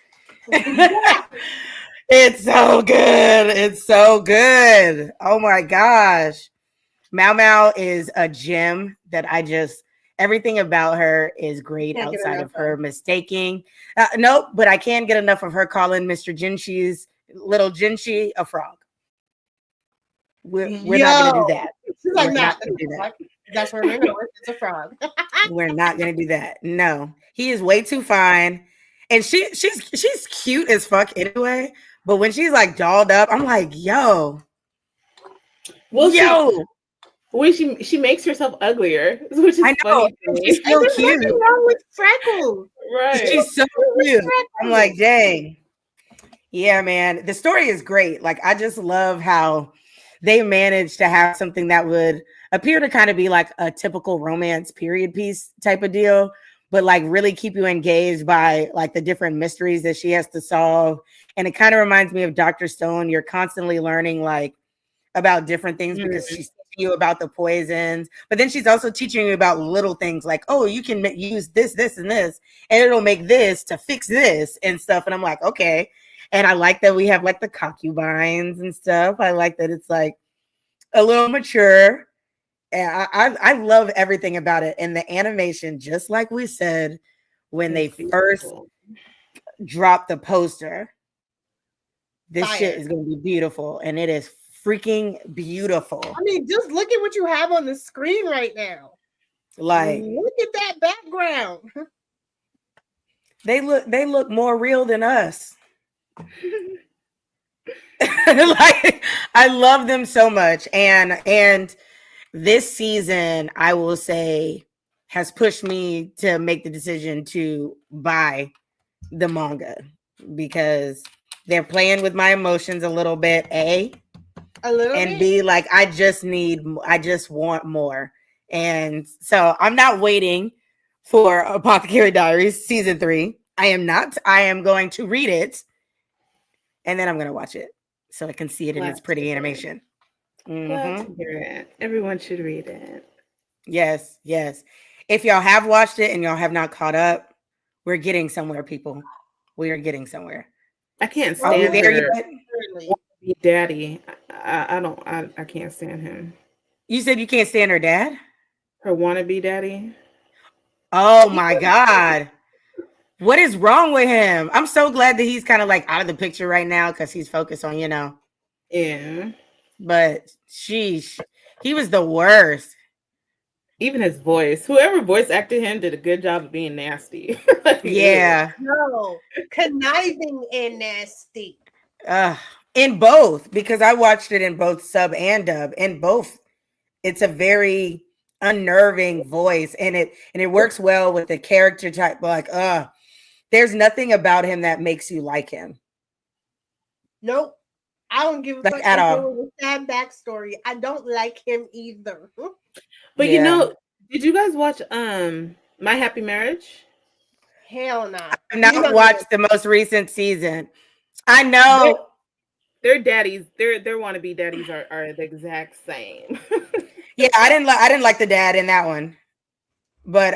Speaker 1: It's so good. It's so good. Oh my gosh. Mao Mao is a gem that everything about her is great outside of her mistaking. Nope, but I can't get enough of her calling Mr. Jinshi's little Jinshi a frog. We're not going to do that.
Speaker 2: She's like, not going to do that. That's where we know it's a frog.
Speaker 1: We're not going to do that. No, he is way too fine. And she's cute as fuck anyway. But when she's like dolled up, I'm like, yo.
Speaker 3: Well, she makes herself uglier, which is
Speaker 1: I know.
Speaker 3: Funny.
Speaker 1: She's still cute.
Speaker 2: Nothing wrong with freckles.
Speaker 3: Right.
Speaker 1: She's so cute. I'm like, dang. Yeah, man. The story is great. Like, I just love how they managed to have something that would appear to kind of be like a typical romance period piece type of deal, but like really keep you engaged by like the different mysteries that she has to solve. And it kind of reminds me of Dr. Stone. You're constantly learning like about different things because she's teaching you about the poisons, but then she's also teaching you about little things like, oh, you can use this, and this, and it'll make this to fix this and stuff. And I'm like, okay. And I like that we have like the concubines and stuff. I like that it's like a little mature. And I love everything about it. And the animation, just like we said, when they first dropped the poster, This shit is going to be beautiful, and it is freaking beautiful.
Speaker 2: I mean, just look at what you have on the screen right now.
Speaker 1: Like,
Speaker 2: look at that background.
Speaker 1: They look more real than us. Like, I love them so much, and this season, I will say, has pushed me to make the decision to buy the manga because they're playing with my emotions a little bit, A, and B, like, I just want more. And so I'm not waiting for Apothecary Diaries season 3. I am not. I am going to read it, and then I'm going to watch it so I can see it in its pretty animation.
Speaker 3: Glad to hear it. Everyone should read it.
Speaker 1: Yes, yes. If y'all have watched it and y'all have not caught up, we're getting somewhere, people. We are getting somewhere.
Speaker 3: I can't stand daddy. I can't stand him.
Speaker 1: You said you can't stand her dad?
Speaker 3: Her wannabe daddy.
Speaker 1: Oh my God. What is wrong with him? I'm so glad that he's kind of like out of the picture right now because he's focused on,
Speaker 3: Yeah.
Speaker 1: But sheesh, he was the worst.
Speaker 3: Even his voice. Whoever voice acted him did a good job of being nasty.
Speaker 1: Yeah.
Speaker 2: No, conniving and nasty.
Speaker 1: In both, because I watched it in both sub and dub. In both, it's a very unnerving voice, and it works well with the character type. Like, there's nothing about him that makes you like him.
Speaker 2: Nope. I don't give a fuck
Speaker 1: at all.
Speaker 2: With a sad backstory. I don't like him either.
Speaker 3: But did you guys watch My Happy Marriage?
Speaker 2: Hell no.
Speaker 1: I've not watched the most recent season. I know
Speaker 3: their daddies, their wannabe daddies are the exact same.
Speaker 1: Yeah, I didn't like the dad in that one. But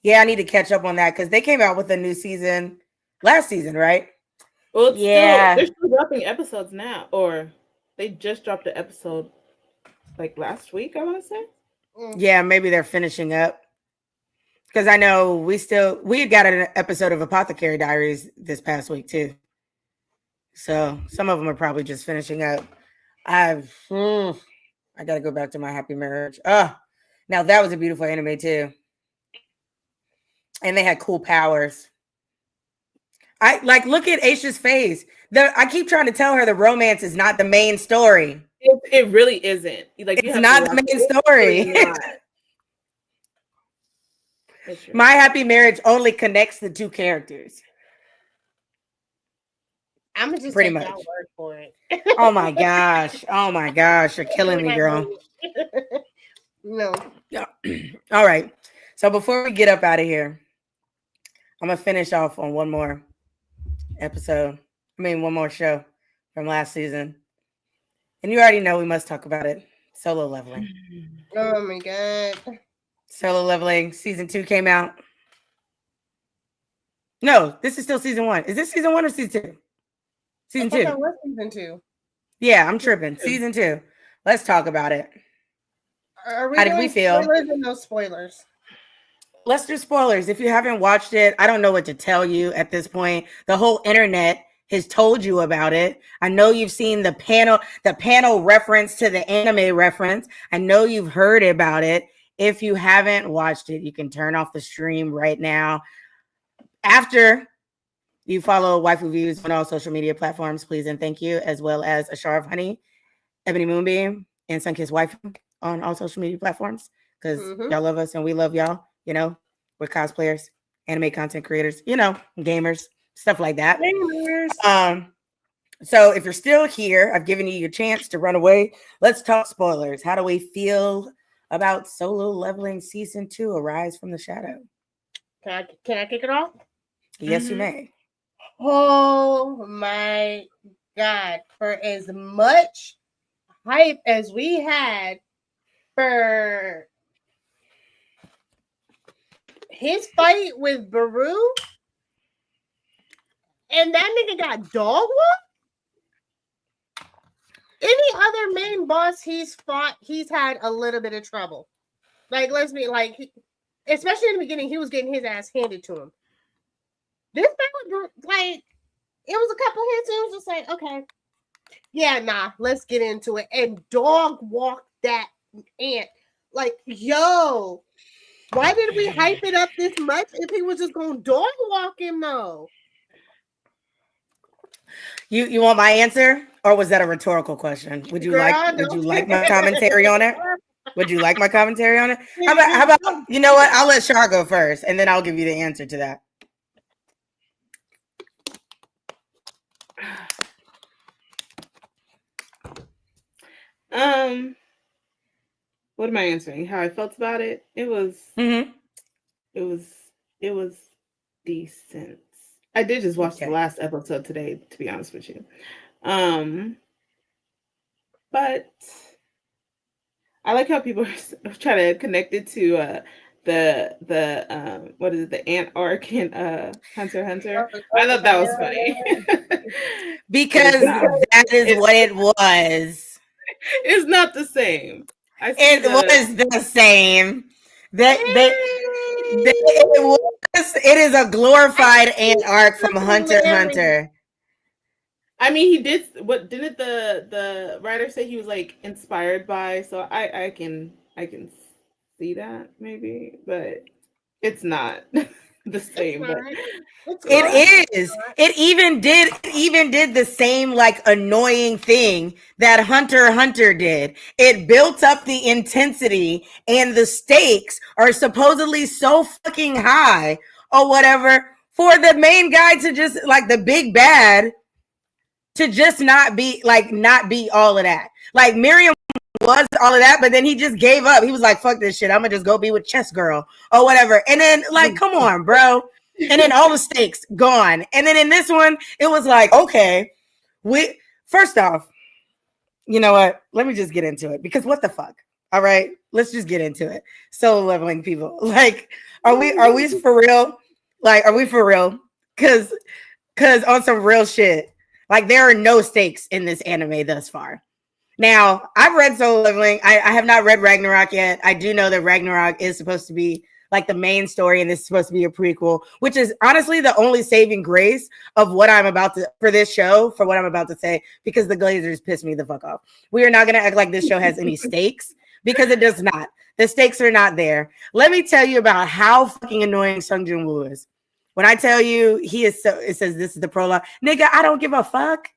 Speaker 1: yeah, I need to catch up on that because they came out with a new season last season, right?
Speaker 3: Well, they're still dropping episodes now, or they just dropped an episode like last week, I want to say.
Speaker 1: Yeah, maybe they're finishing up. Because I know we had got an episode of Apothecary Diaries this past week too. So some of them are probably just finishing up. I got to go back to My Happy Marriage. Now that was a beautiful anime too. And they had cool powers. I look at Aisha's face. I keep trying to tell her the romance is not the main story.
Speaker 3: It really isn't. Like,
Speaker 1: it's not the main story. My Happy Marriage only connects the two characters.
Speaker 2: I'm gonna just
Speaker 1: pretty
Speaker 2: take
Speaker 1: much
Speaker 2: that word for it.
Speaker 1: Oh my gosh! You're killing me, girl.
Speaker 2: No.
Speaker 1: All right. So before we get up out of here, I'm gonna finish off on one more one more show from last season. And you already know we must talk about it. Solo Leveling.
Speaker 2: Oh my God.
Speaker 1: Solo Leveling season 2 came out. No, this is still season 1. Is this season 1 or season 2? Season 2.
Speaker 2: That was season 2.
Speaker 1: Yeah, I'm tripping. Season 2. Let's talk about it.
Speaker 2: How did we feel? Spoilers and no spoilers.
Speaker 1: Let's do spoilers. If you haven't watched it, I don't know what to tell you at this point. The whole internet has told you about it. I know you've seen the panel reference to the anime reference. I know you've heard about it. If you haven't watched it, you can turn off the stream right now. After you follow Waifu Views on all social media platforms, please and thank you, as well as Ashar of Honey, Ebony Moonbeam, and Sunkissed Waifu on all social media platforms, because y'all love us and we love y'all. We're cosplayers, anime content creators, gamers, stuff like that. So if you're still here, I've given you your chance to run away. Let's talk spoilers. How do we feel about Solo Leveling Season 2, Arise from the Shadow?
Speaker 2: Can I kick it off?
Speaker 1: Yes, you may.
Speaker 2: Oh my God. For as much hype as we had for his fight with Baru, and that nigga got dog walked. Any other main boss he's fought, he's had a little bit of trouble. Especially in the beginning, he was getting his ass handed to him. This man was It was a couple hits, and it was just like, okay, yeah, nah, let's get into it. And dog walk that ant. Like, yo, why did we hype it up this much if he was just going to dog walk him, though?
Speaker 1: You want my answer, or was that a rhetorical question? Would you like my commentary on it? Would you like my commentary on it? How about you know what? I'll let Shar go first, and then I'll give you the answer to that.
Speaker 3: What am I answering? How I felt about it? It was decent. I did just watch the last episode today, to be honest with you. But I like how people are trying to connect it to the what is it, the ant arc in Hunter x Hunter. I thought that was funny.
Speaker 1: Because that is what it was.
Speaker 3: It's not the same.
Speaker 1: It was the same. It is a glorified ant arc from Hunter x Hunter.
Speaker 3: I mean, he did. What didn't the writer say he was like inspired by? So I can see that maybe, but it's not the same. But
Speaker 1: it is. It even did the same like annoying thing that Hunter x Hunter did. It built up the intensity, and the stakes are supposedly so fucking high or whatever for the main guy to just like the big bad to just not be all of that. Like Miriam was all of that, but then he just gave up. He was like, fuck this shit, I'm gonna just go be with Chess Girl or whatever. And then like, come on, bro. And then all the stakes gone. And then in this one, it was like, okay, first off, you know what? Let me just get into it, because what the fuck? All right, let's just get into it. Solo leveling people. Like, are we for real? Like, are we for real? Cause on some real shit. Like, there are no stakes in this anime thus far. Now, I've read Solo Leveling. I have not read Ragnarok yet. I do know that Ragnarok is supposed to be like the main story, and this is supposed to be a prequel, which is honestly the only saving grace of what I'm about to, for this show, for what I'm about to say, because the Glazers piss me the fuck off. We are not going to act like this show has any stakes, because it does not. The stakes are not there. Let me tell you about how fucking annoying Sung Jin-woo is. When I tell you he is so, it says this is the prologue. Nigga, I don't give a fuck.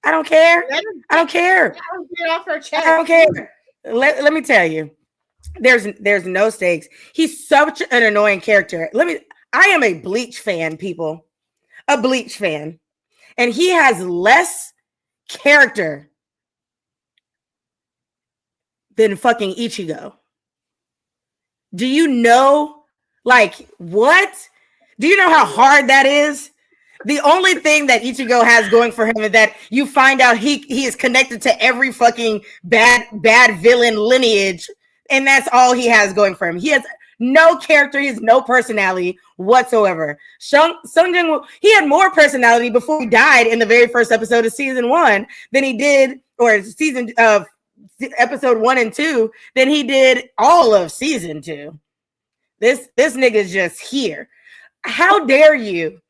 Speaker 1: I don't care. I don't care. I don't care. Let me tell you. There's no stakes. He's such an annoying character. I am a Bleach fan, people. A Bleach fan. And he has less character than fucking Ichigo. Do you know, like, what? Do you know how hard that is? The only thing that Ichigo has going for him is that you find out he is connected to every fucking bad villain lineage, and that's all he has going for him. He has no character, he has no personality whatsoever. Sung Jin-woo, he had more personality before he died in the very first episode of season 1 than he did, or season of episode 1 and 2, than he did all of season 2. This nigga's just here. How dare you?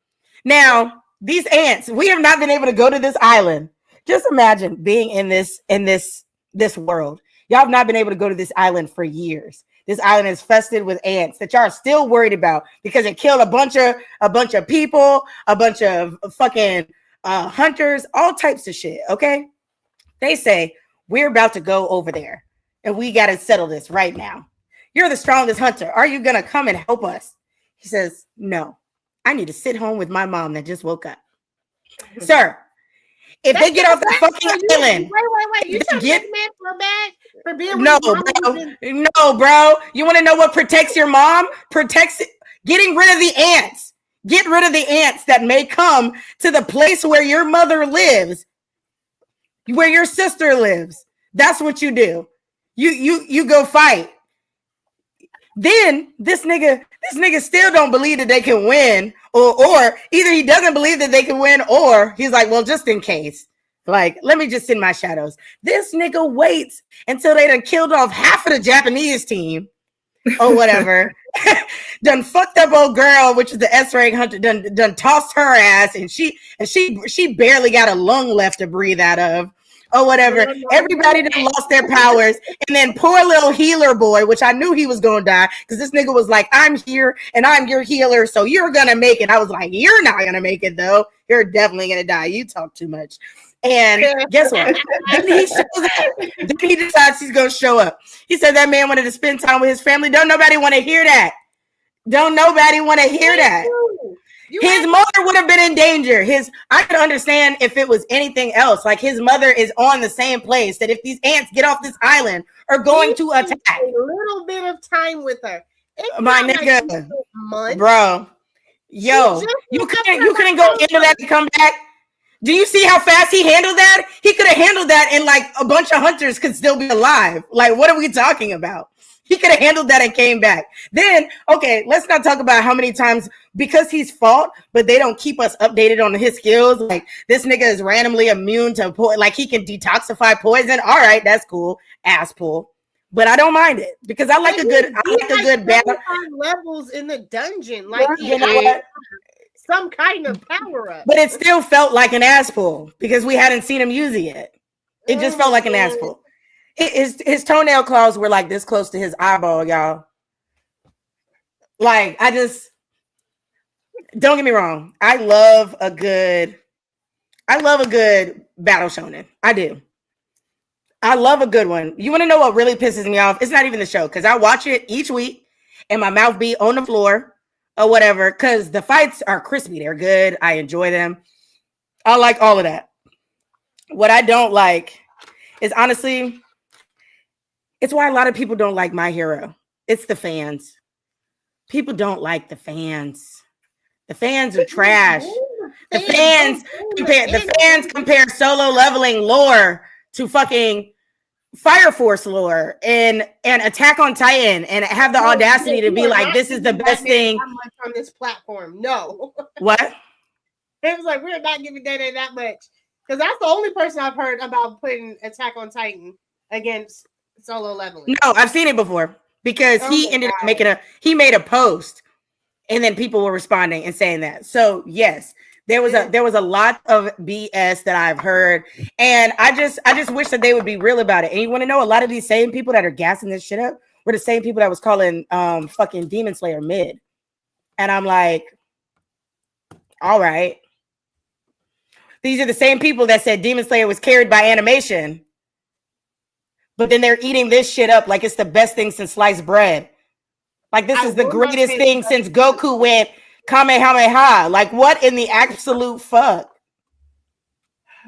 Speaker 1: Now, these ants, we have not been able to go to this island. Just imagine being in this world. Y'all have not been able to go to this island for years. This island is infested with ants that y'all are still worried about because it killed a bunch of people, a bunch of fucking hunters, all types of shit, okay? They say, we're about to go over there, and we got to settle this right now. You're the strongest hunter. Are you going to come and help us? He says, no. I need to sit home with my mom that just woke up. Sir, if they get off that fucking island.
Speaker 2: Wait. You trying to get man for being
Speaker 1: no, bro. No, bro. You want to know what protects your mom? Protects it. Getting rid of the ants. Get rid of the ants that may come to the place where your mother lives, where your sister lives. That's what you do. You go fight. Then this nigga still don't believe that they can win, or either he doesn't believe that they can win, or he's like, well, just in case, like, let me just send my shadows. This nigga waits until they done killed off half of the Japanese team. or whatever. Done fucked up old girl, which is the S-rank hunter. Done tossed her ass, and she barely got a lung left to breathe out of, or whatever. Everybody done lost their powers, and then poor little healer boy, which I knew he was gonna die because this nigga was like, "I'm here and I'm your healer, so you're gonna make it." I was like, "You're not gonna make it though. You're definitely gonna die. You talk too much." And guess what? Then he shows up. Then he decides he's gonna show up. He said that man wanted to spend time with his family. Don't nobody want to hear that. Don't nobody want to hear that. His mother would have been in danger. I could understand if it was anything else. Like his mother is on the same place. That if these ants get off this island are going to attack.
Speaker 2: A little bit of time with her.
Speaker 1: My nigga, bro. Yo, you couldn't go into that and come back. Do you see how fast he handled that? He could have handled that, and like a bunch of hunters could still be alive. Like, what are we talking about? He could have handled that and came back. Then, okay, let's not talk about how many times, because he's fought, but they don't keep us updated on his skills. Like, this nigga is randomly immune to like he can detoxify poison. All right, that's cool. Ass pull. But I don't mind it because I like a good battle.
Speaker 2: Levels in the dungeon, like
Speaker 1: you know what?
Speaker 2: Some kind of power up.
Speaker 1: But it still felt like an ass pull because we hadn't seen him use it yet. It just felt like an ass pull. His toenail claws were like this close to his eyeball, y'all. Like, don't get me wrong. I love a good battle shonen. I do. I love a good one. You want to know what really pisses me off? It's not even the show because I watch it each week and my mouth be on the floor or whatever because the fights are crispy. They're good. I enjoy them. I like all of that. What I don't like is honestly, it's why a lot of people don't like My Hero. It's the fans. People don't like the fans. The fans are trash. The fans compare solo leveling lore to fucking Fire Force lore and Attack on Titan and have the audacity to be like, this is the best thing
Speaker 2: on this platform. No.
Speaker 1: What?
Speaker 2: It was like, we're not giving that much. Because that's the only person I've heard about putting Attack on Titan against solo leveling.
Speaker 1: No, I've seen it before because he ended up he made a post and then people were responding and saying that. So yes, there was a lot of BS that I've heard, and I just wish that they would be real about it. And you want to know, a lot of these same people that are gassing this shit up were the same people that was calling fucking Demon Slayer mid. And I'm like, all right. These are the same people that said Demon Slayer was carried by animation. But then they're eating this shit up like it's the best thing since sliced bread. Like this is the greatest thing since Goku went Kamehameha. Like what in the absolute fuck?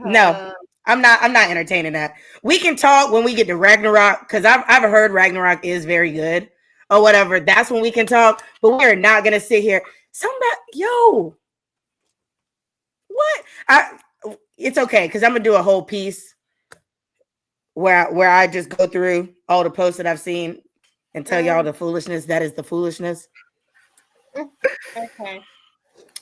Speaker 1: No, I'm not entertaining that. We can talk when we get to Ragnarok because I've heard Ragnarok is very good or whatever. That's when we can talk. But we're not gonna sit here. What? It's okay because I'm gonna do a whole piece where I just go through all the posts that I've seen and tell y'all the foolishness that is the foolishness.
Speaker 2: Okay.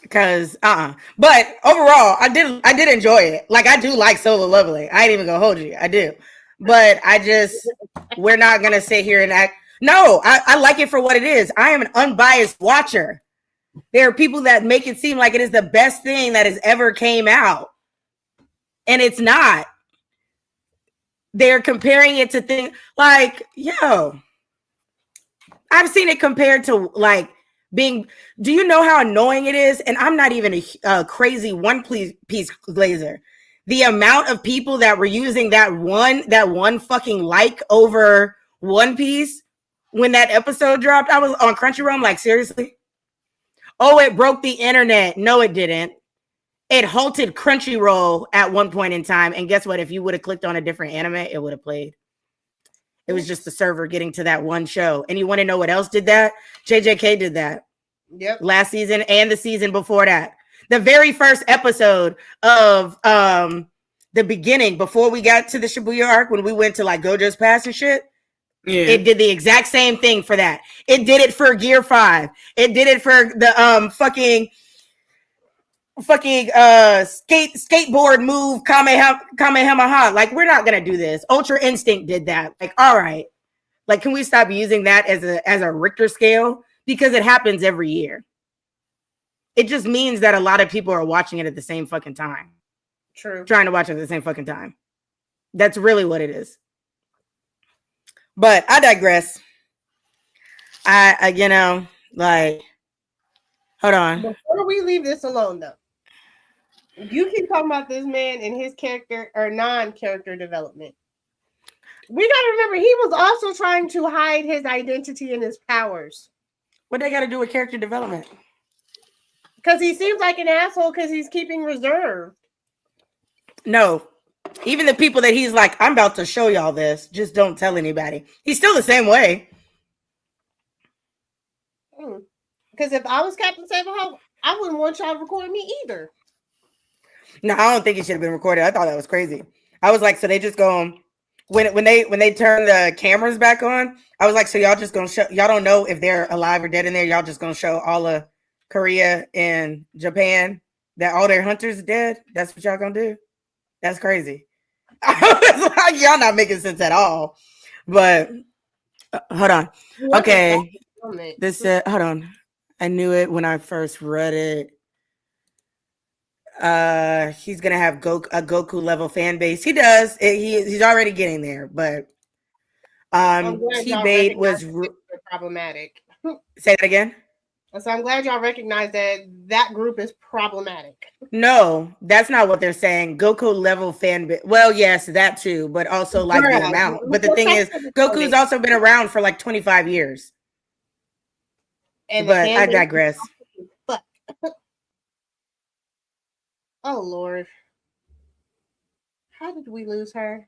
Speaker 1: Because but overall, I did enjoy it. Like I do like solo leveling. I ain't even gonna hold you. I do, but we're not gonna sit here and act. No, I like it for what it is. I am an unbiased watcher. There are people that make it seem like it is the best thing that has ever came out, and it's not. They're comparing it to things like, yo, I've seen it compared to like being, do you know how annoying it is? And I'm not even a crazy One Piece glazer. The amount of people that were using that one fucking like over One Piece when that episode dropped, I was on Crunchyroll. I'm like, seriously? Oh, it broke the internet. No, it didn't. It halted Crunchyroll at one point in time. And guess what? If you would have clicked on a different anime, it would have played. It was just the server getting to that one show. And you want to know what else did that? JJK did that.
Speaker 2: Yep.
Speaker 1: Last season and the season before that. The very first episode of the beginning, before we got to the Shibuya arc, when we went to like Gojo's Pass and shit, it did the exact same thing for that. It did it for Gear 5. It did it for the fucking skateboard move Kamehameha. Like, we're not gonna do this. Ultra Instinct did that. Like, all right, Like, can we stop using that as a Richter scale? Because it happens every year. It just means that a lot of people are watching it at the same fucking time.
Speaker 2: True.
Speaker 1: Trying to watch it at the same fucking time. That's really what it is. But I digress. I hold on.
Speaker 2: Before we leave this alone, though, you keep talking about this man and his character or non-character development. We gotta remember he was also trying to hide his identity and his powers.
Speaker 1: What they got to do with character development?
Speaker 2: Because he seems like an asshole because he's keeping reserve.
Speaker 1: No. Even the people that he's like, I'm about to show y'all this, just don't tell anybody. He's still the same way.
Speaker 2: Because if I was Captain Saberhawk, I wouldn't want y'all to record me either.
Speaker 1: No, I don't think it should have been recorded. I thought that was crazy. I was like, so they just go when they turn the cameras back on. I was like, so y'all just gonna show, y'all don't know if they're alive or dead in there. Y'all just gonna show all of Korea and Japan that all their hunters are dead. That's what y'all gonna do. That's crazy. I was like, y'all not making sense at all. But hold on. Okay, this hold on. I knew it when I first read it. He's gonna have a Goku level fan base. He does. He's already getting there, but T-Bait was
Speaker 2: problematic.
Speaker 1: Say that again.
Speaker 2: So I'm glad y'all recognize that group is problematic.
Speaker 1: No, that's not what they're saying. Goku level fan base. Well, yes, that too, but also like the amount. But the thing is, Goku's also been around for like 25 years. But I digress.
Speaker 2: Oh Lord, how did we lose her?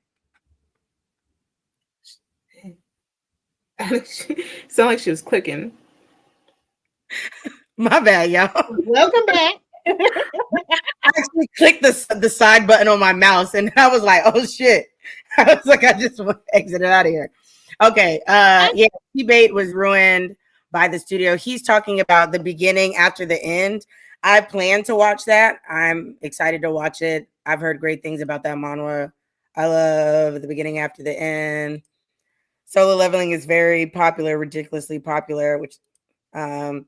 Speaker 3: Sound like she was clicking.
Speaker 1: My bad, y'all.
Speaker 2: Welcome back.
Speaker 1: I actually clicked the side button on my mouse, and I was like, "Oh shit!" I was like, "I just want to exit out of here." Okay, yeah, T-Bait was ruined by the studio. He's talking about the beginning after the end. I plan to watch that. I'm excited to watch it. I've heard great things about that manhwa. I love the beginning after the end. Solo leveling is very popular, ridiculously popular, which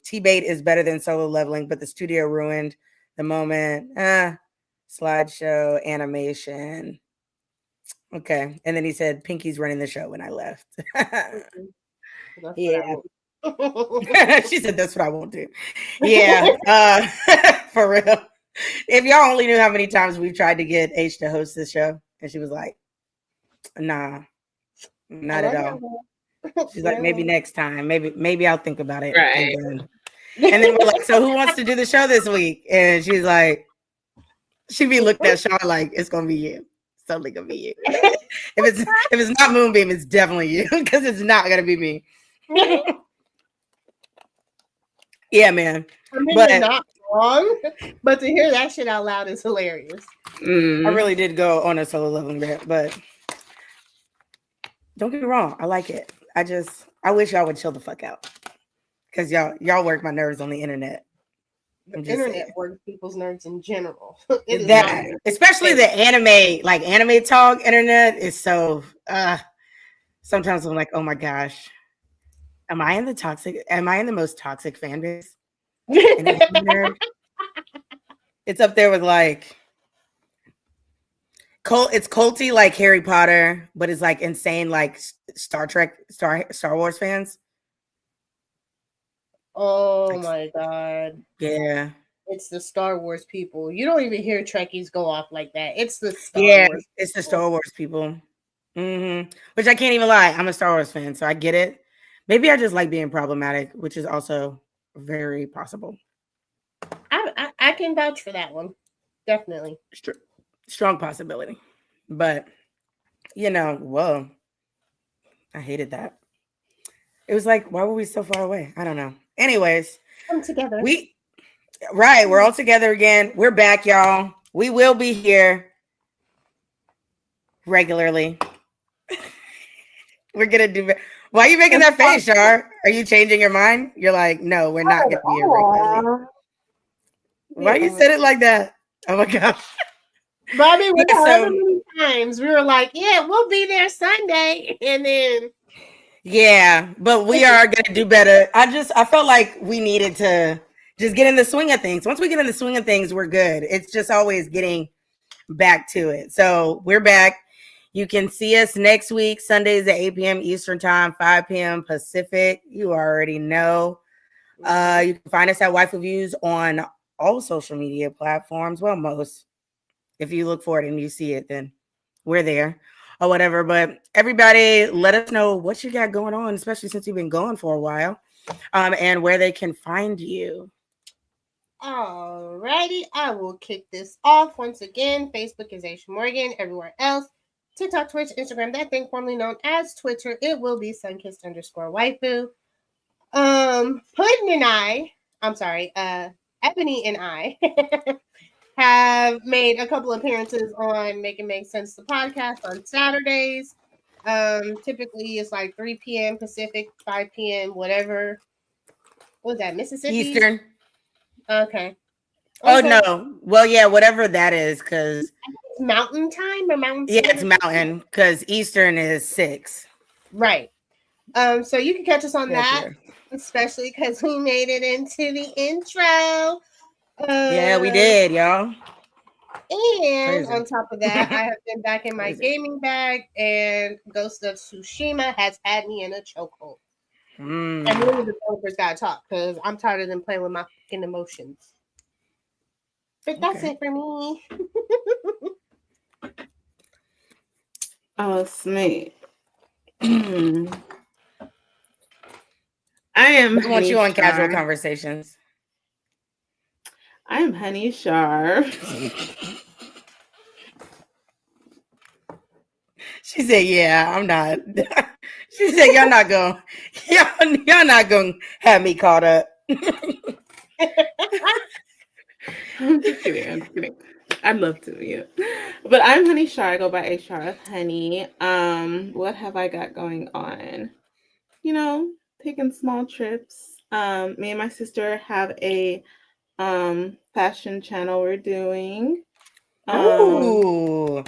Speaker 1: T-Bait is better than solo leveling, but the studio ruined the moment. Slideshow, animation. Okay. And then he said, Pinky's running the show when I left. Yeah. She said, that's what I won't do. Yeah. For real. If y'all only knew how many times we've tried to get H to host this show, and she was like, nah, not at all. She's like, maybe next time. Maybe I'll think about it.
Speaker 3: Right.
Speaker 1: And then we're like, so who wants to do the show this week? And she's like, she'd be looking at Sean like, it's gonna be you. It's totally gonna be you. If it's not Moonbeam, it's definitely you, because it's not gonna be me. Yeah, man.
Speaker 2: I mean, you're not wrong, but to hear that shit out loud is hilarious.
Speaker 1: I really did go on a solo leveling rant, but don't get me wrong, I like it. I wish y'all would chill the fuck out, because y'all work my nerves on the internet.
Speaker 2: The internet works people's nerves in general.
Speaker 1: Especially the anime talk internet is so. Sometimes I'm like, oh my gosh, am I in the most toxic fan base? It's up there with like it's culty like Harry Potter, but it's like insane like Star Wars fans.
Speaker 2: Oh my god.
Speaker 1: Yeah.
Speaker 2: It's the Star Wars people. You don't even hear Trekkies go off like that. It's the Star Wars people.
Speaker 1: It's the Star Wars people. Which I can't even lie. I'm a Star Wars fan, so I get it. Maybe I just like being problematic, which is also very possible.
Speaker 2: I can vouch for that one. Definitely.
Speaker 1: Strong possibility. But, whoa. I hated that. It was like, why were we so far away? I don't know. Anyways.
Speaker 2: Come together.
Speaker 1: We're all together again. We're back, y'all. We will be here regularly. We're going to do... Why are you making that face, Shar? Are you changing your mind? You're like, no, we're not going to be here regularly. Why you said it like that? Oh my gosh.
Speaker 2: Bobby, we heard many times. We were like, yeah, we'll be there Sunday. And then
Speaker 1: Yeah, but we are gonna do better. I felt like we needed to just get in the swing of things. Once we get in the swing of things, we're good. It's just always getting back to it. So we're back. You can see us next week, Sundays at 8 p.m. Eastern Time, 5 p.m. Pacific. You already know. You can find us at Waifu Views on all social media platforms. Well, most. If you look for it and you see it, then we're there or whatever. But everybody, let us know what you got going on, especially since you've been going for a while, and where they can find you.
Speaker 2: Alrighty, I will kick this off once again. Facebook is Aisha Morgan. Everywhere else, TikTok, Twitch, Instagram, that thing formerly known as Twitter, it will be sunkissed_waifu. Puddin' and Ebony and I have made a couple appearances on Make It Make Sense, the podcast on Saturdays. Typically it's like 3 p.m. Pacific, 5 p.m. whatever. What was that, Mississippi?
Speaker 1: Eastern.
Speaker 2: Okay.
Speaker 1: Oh no. Well, yeah, whatever that is, because
Speaker 2: it's mountain time or mountain.
Speaker 1: Yeah, it's mountain because Eastern is 6.
Speaker 2: Right. So you can catch us on that, especially because we made it into the intro.
Speaker 1: Yeah, we did, y'all.
Speaker 2: And on top of that, I have been back in my gaming bag, and Ghost of Tsushima has had me in a chokehold. And really, the developers gotta talk because I'm tired of them playing with my fucking emotions. But that's it for me.
Speaker 3: Oh, Smee. I am.
Speaker 1: I want you on casual conversations.
Speaker 3: I am Honey Shar.
Speaker 1: She said, "Yeah, I'm not." She said, "Y'all not gonna have me caught up."
Speaker 3: I'm just kidding. I'd love to, yeah. But I'm Honey Shar. I go by Ashar of Honey. What have I got going on? You know, taking small trips. Me and my sister have a fashion channel we're doing.
Speaker 1: Ooh.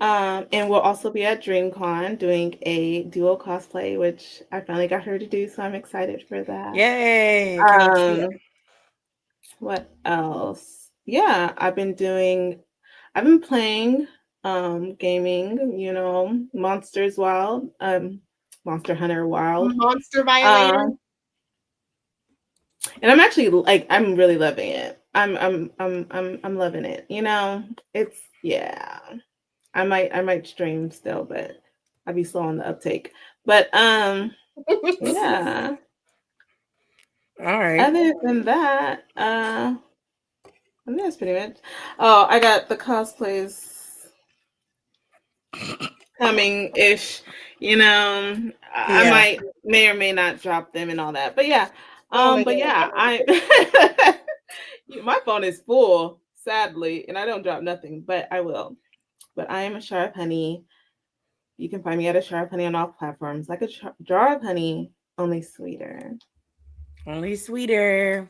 Speaker 3: And we'll also be at DreamCon doing a duo cosplay, which I finally got her to do, so I'm excited for that.
Speaker 1: Yay!
Speaker 3: What else? Yeah, I've been playing gaming, you know, Monster Hunter Wild.
Speaker 2: Monster Violator.
Speaker 3: And I'm actually I'm really loving it. I'm loving it. You know, it's I might stream still, but I'll be slow on the uptake. But yeah.
Speaker 1: All right.
Speaker 3: Other than that, I think that's pretty much. Oh, I got the cosplays coming ish. You know, I may or may not drop them and all that. But yeah. My phone is full, sadly, and I don't drop nothing, but I will. But I am a Shar of Honey. You can find me at a Shar of Honey on all platforms, like a jar of honey, only sweeter.
Speaker 1: Only sweeter.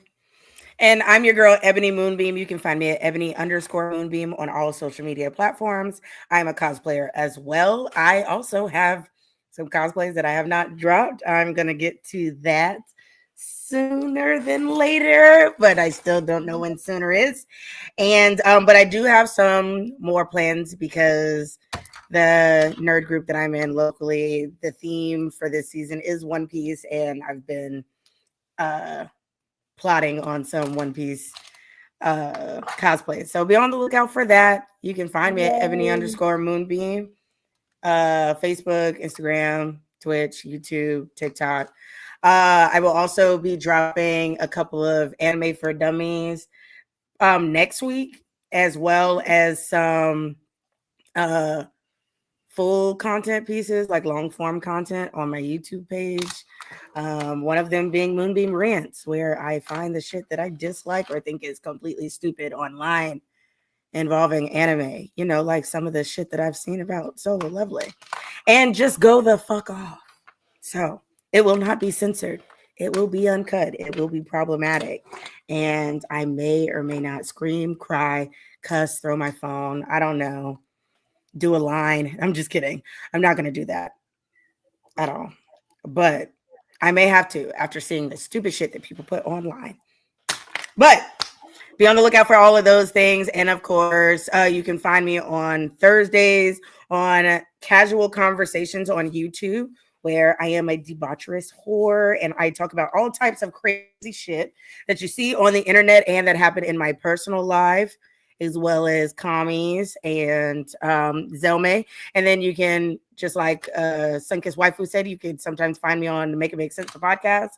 Speaker 1: And I'm your girl, Ebony Moonbeam. You can find me at Ebony_Moonbeam on all social media platforms. I'm a cosplayer as well. I also have some cosplays that I have not dropped. I'm going to get to that sooner than later, but I still don't know when sooner is. And but I do have some more plans because the nerd group that I'm in locally, the theme for this season is One Piece, and I've been plotting on some One Piece cosplays. So be on the lookout for that. You can find me at Ebony_Moonbeam, Facebook, Instagram, Twitch, YouTube, TikTok. I will also be dropping a couple of anime for dummies next week, as well as some full content pieces, like long form content on my YouTube page. One of them being Moonbeam Rants, where I find the shit that I dislike or think is completely stupid online involving anime. You know, like some of the shit that I've seen about Solo Lovely. And just go the fuck off. So it will not be censored. It will be uncut. It will be problematic. And I may or may not scream, cry, cuss, throw my phone. I don't know. Do a line. I'm just kidding. I'm not going to do that. at all. But I may have to after seeing the stupid shit that people put online. But be on the lookout for all of those things. And of course, you can find me on Thursdays on Casual Conversations on YouTube, where I am a debaucherous whore and I talk about all types of crazy shit that you see on the internet and that happen in my personal life, as well as commies and Zelme. And then you can, just like Sunkist Waifu said, you can sometimes find me on the Make It Make Sense the podcast.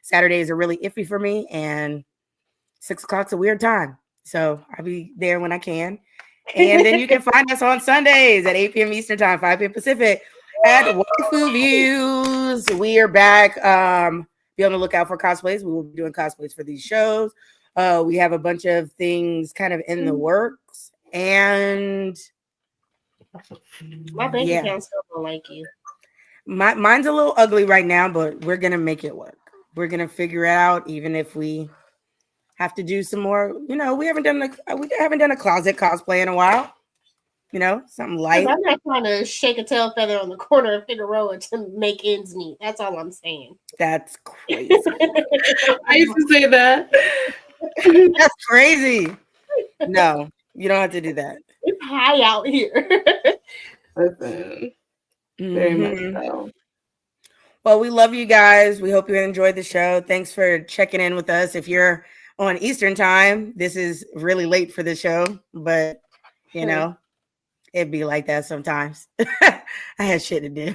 Speaker 1: Saturdays are really iffy for me, and 6 o'clock's a weird time. So I'll be there when I can. And then you can find us on Sundays at 8 p.m. Eastern Time, 5 p.m. Pacific at Waifu Views. We are back. Be on the lookout for cosplays. We will be doing cosplays for these shows. We have a bunch of things kind of in the works. And
Speaker 2: my bank account still don't like you.
Speaker 1: Mine's a little ugly right now, but we're going to make it work. We're going to figure it out, even if we have to do some more. You know, we haven't done a closet cosplay in a while. You know, something light.
Speaker 2: I'm not trying to shake a tail feather on the corner of Figueroa to make ends meet. That's all I'm saying.
Speaker 1: That's crazy.
Speaker 3: I used to say that.
Speaker 1: That's crazy. No, you don't have to do that.
Speaker 2: It's high out here.
Speaker 3: Listen, very much so.
Speaker 1: Well, we love you guys. We hope you enjoyed the show. Thanks for checking in with us. If you're on Eastern Time, this is really late for the show, but you know, it'd be like that sometimes. I had shit to do.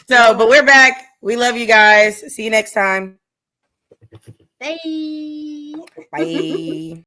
Speaker 1: So, but we're back. We love you guys. See you next time.
Speaker 2: Bye.
Speaker 1: Bye.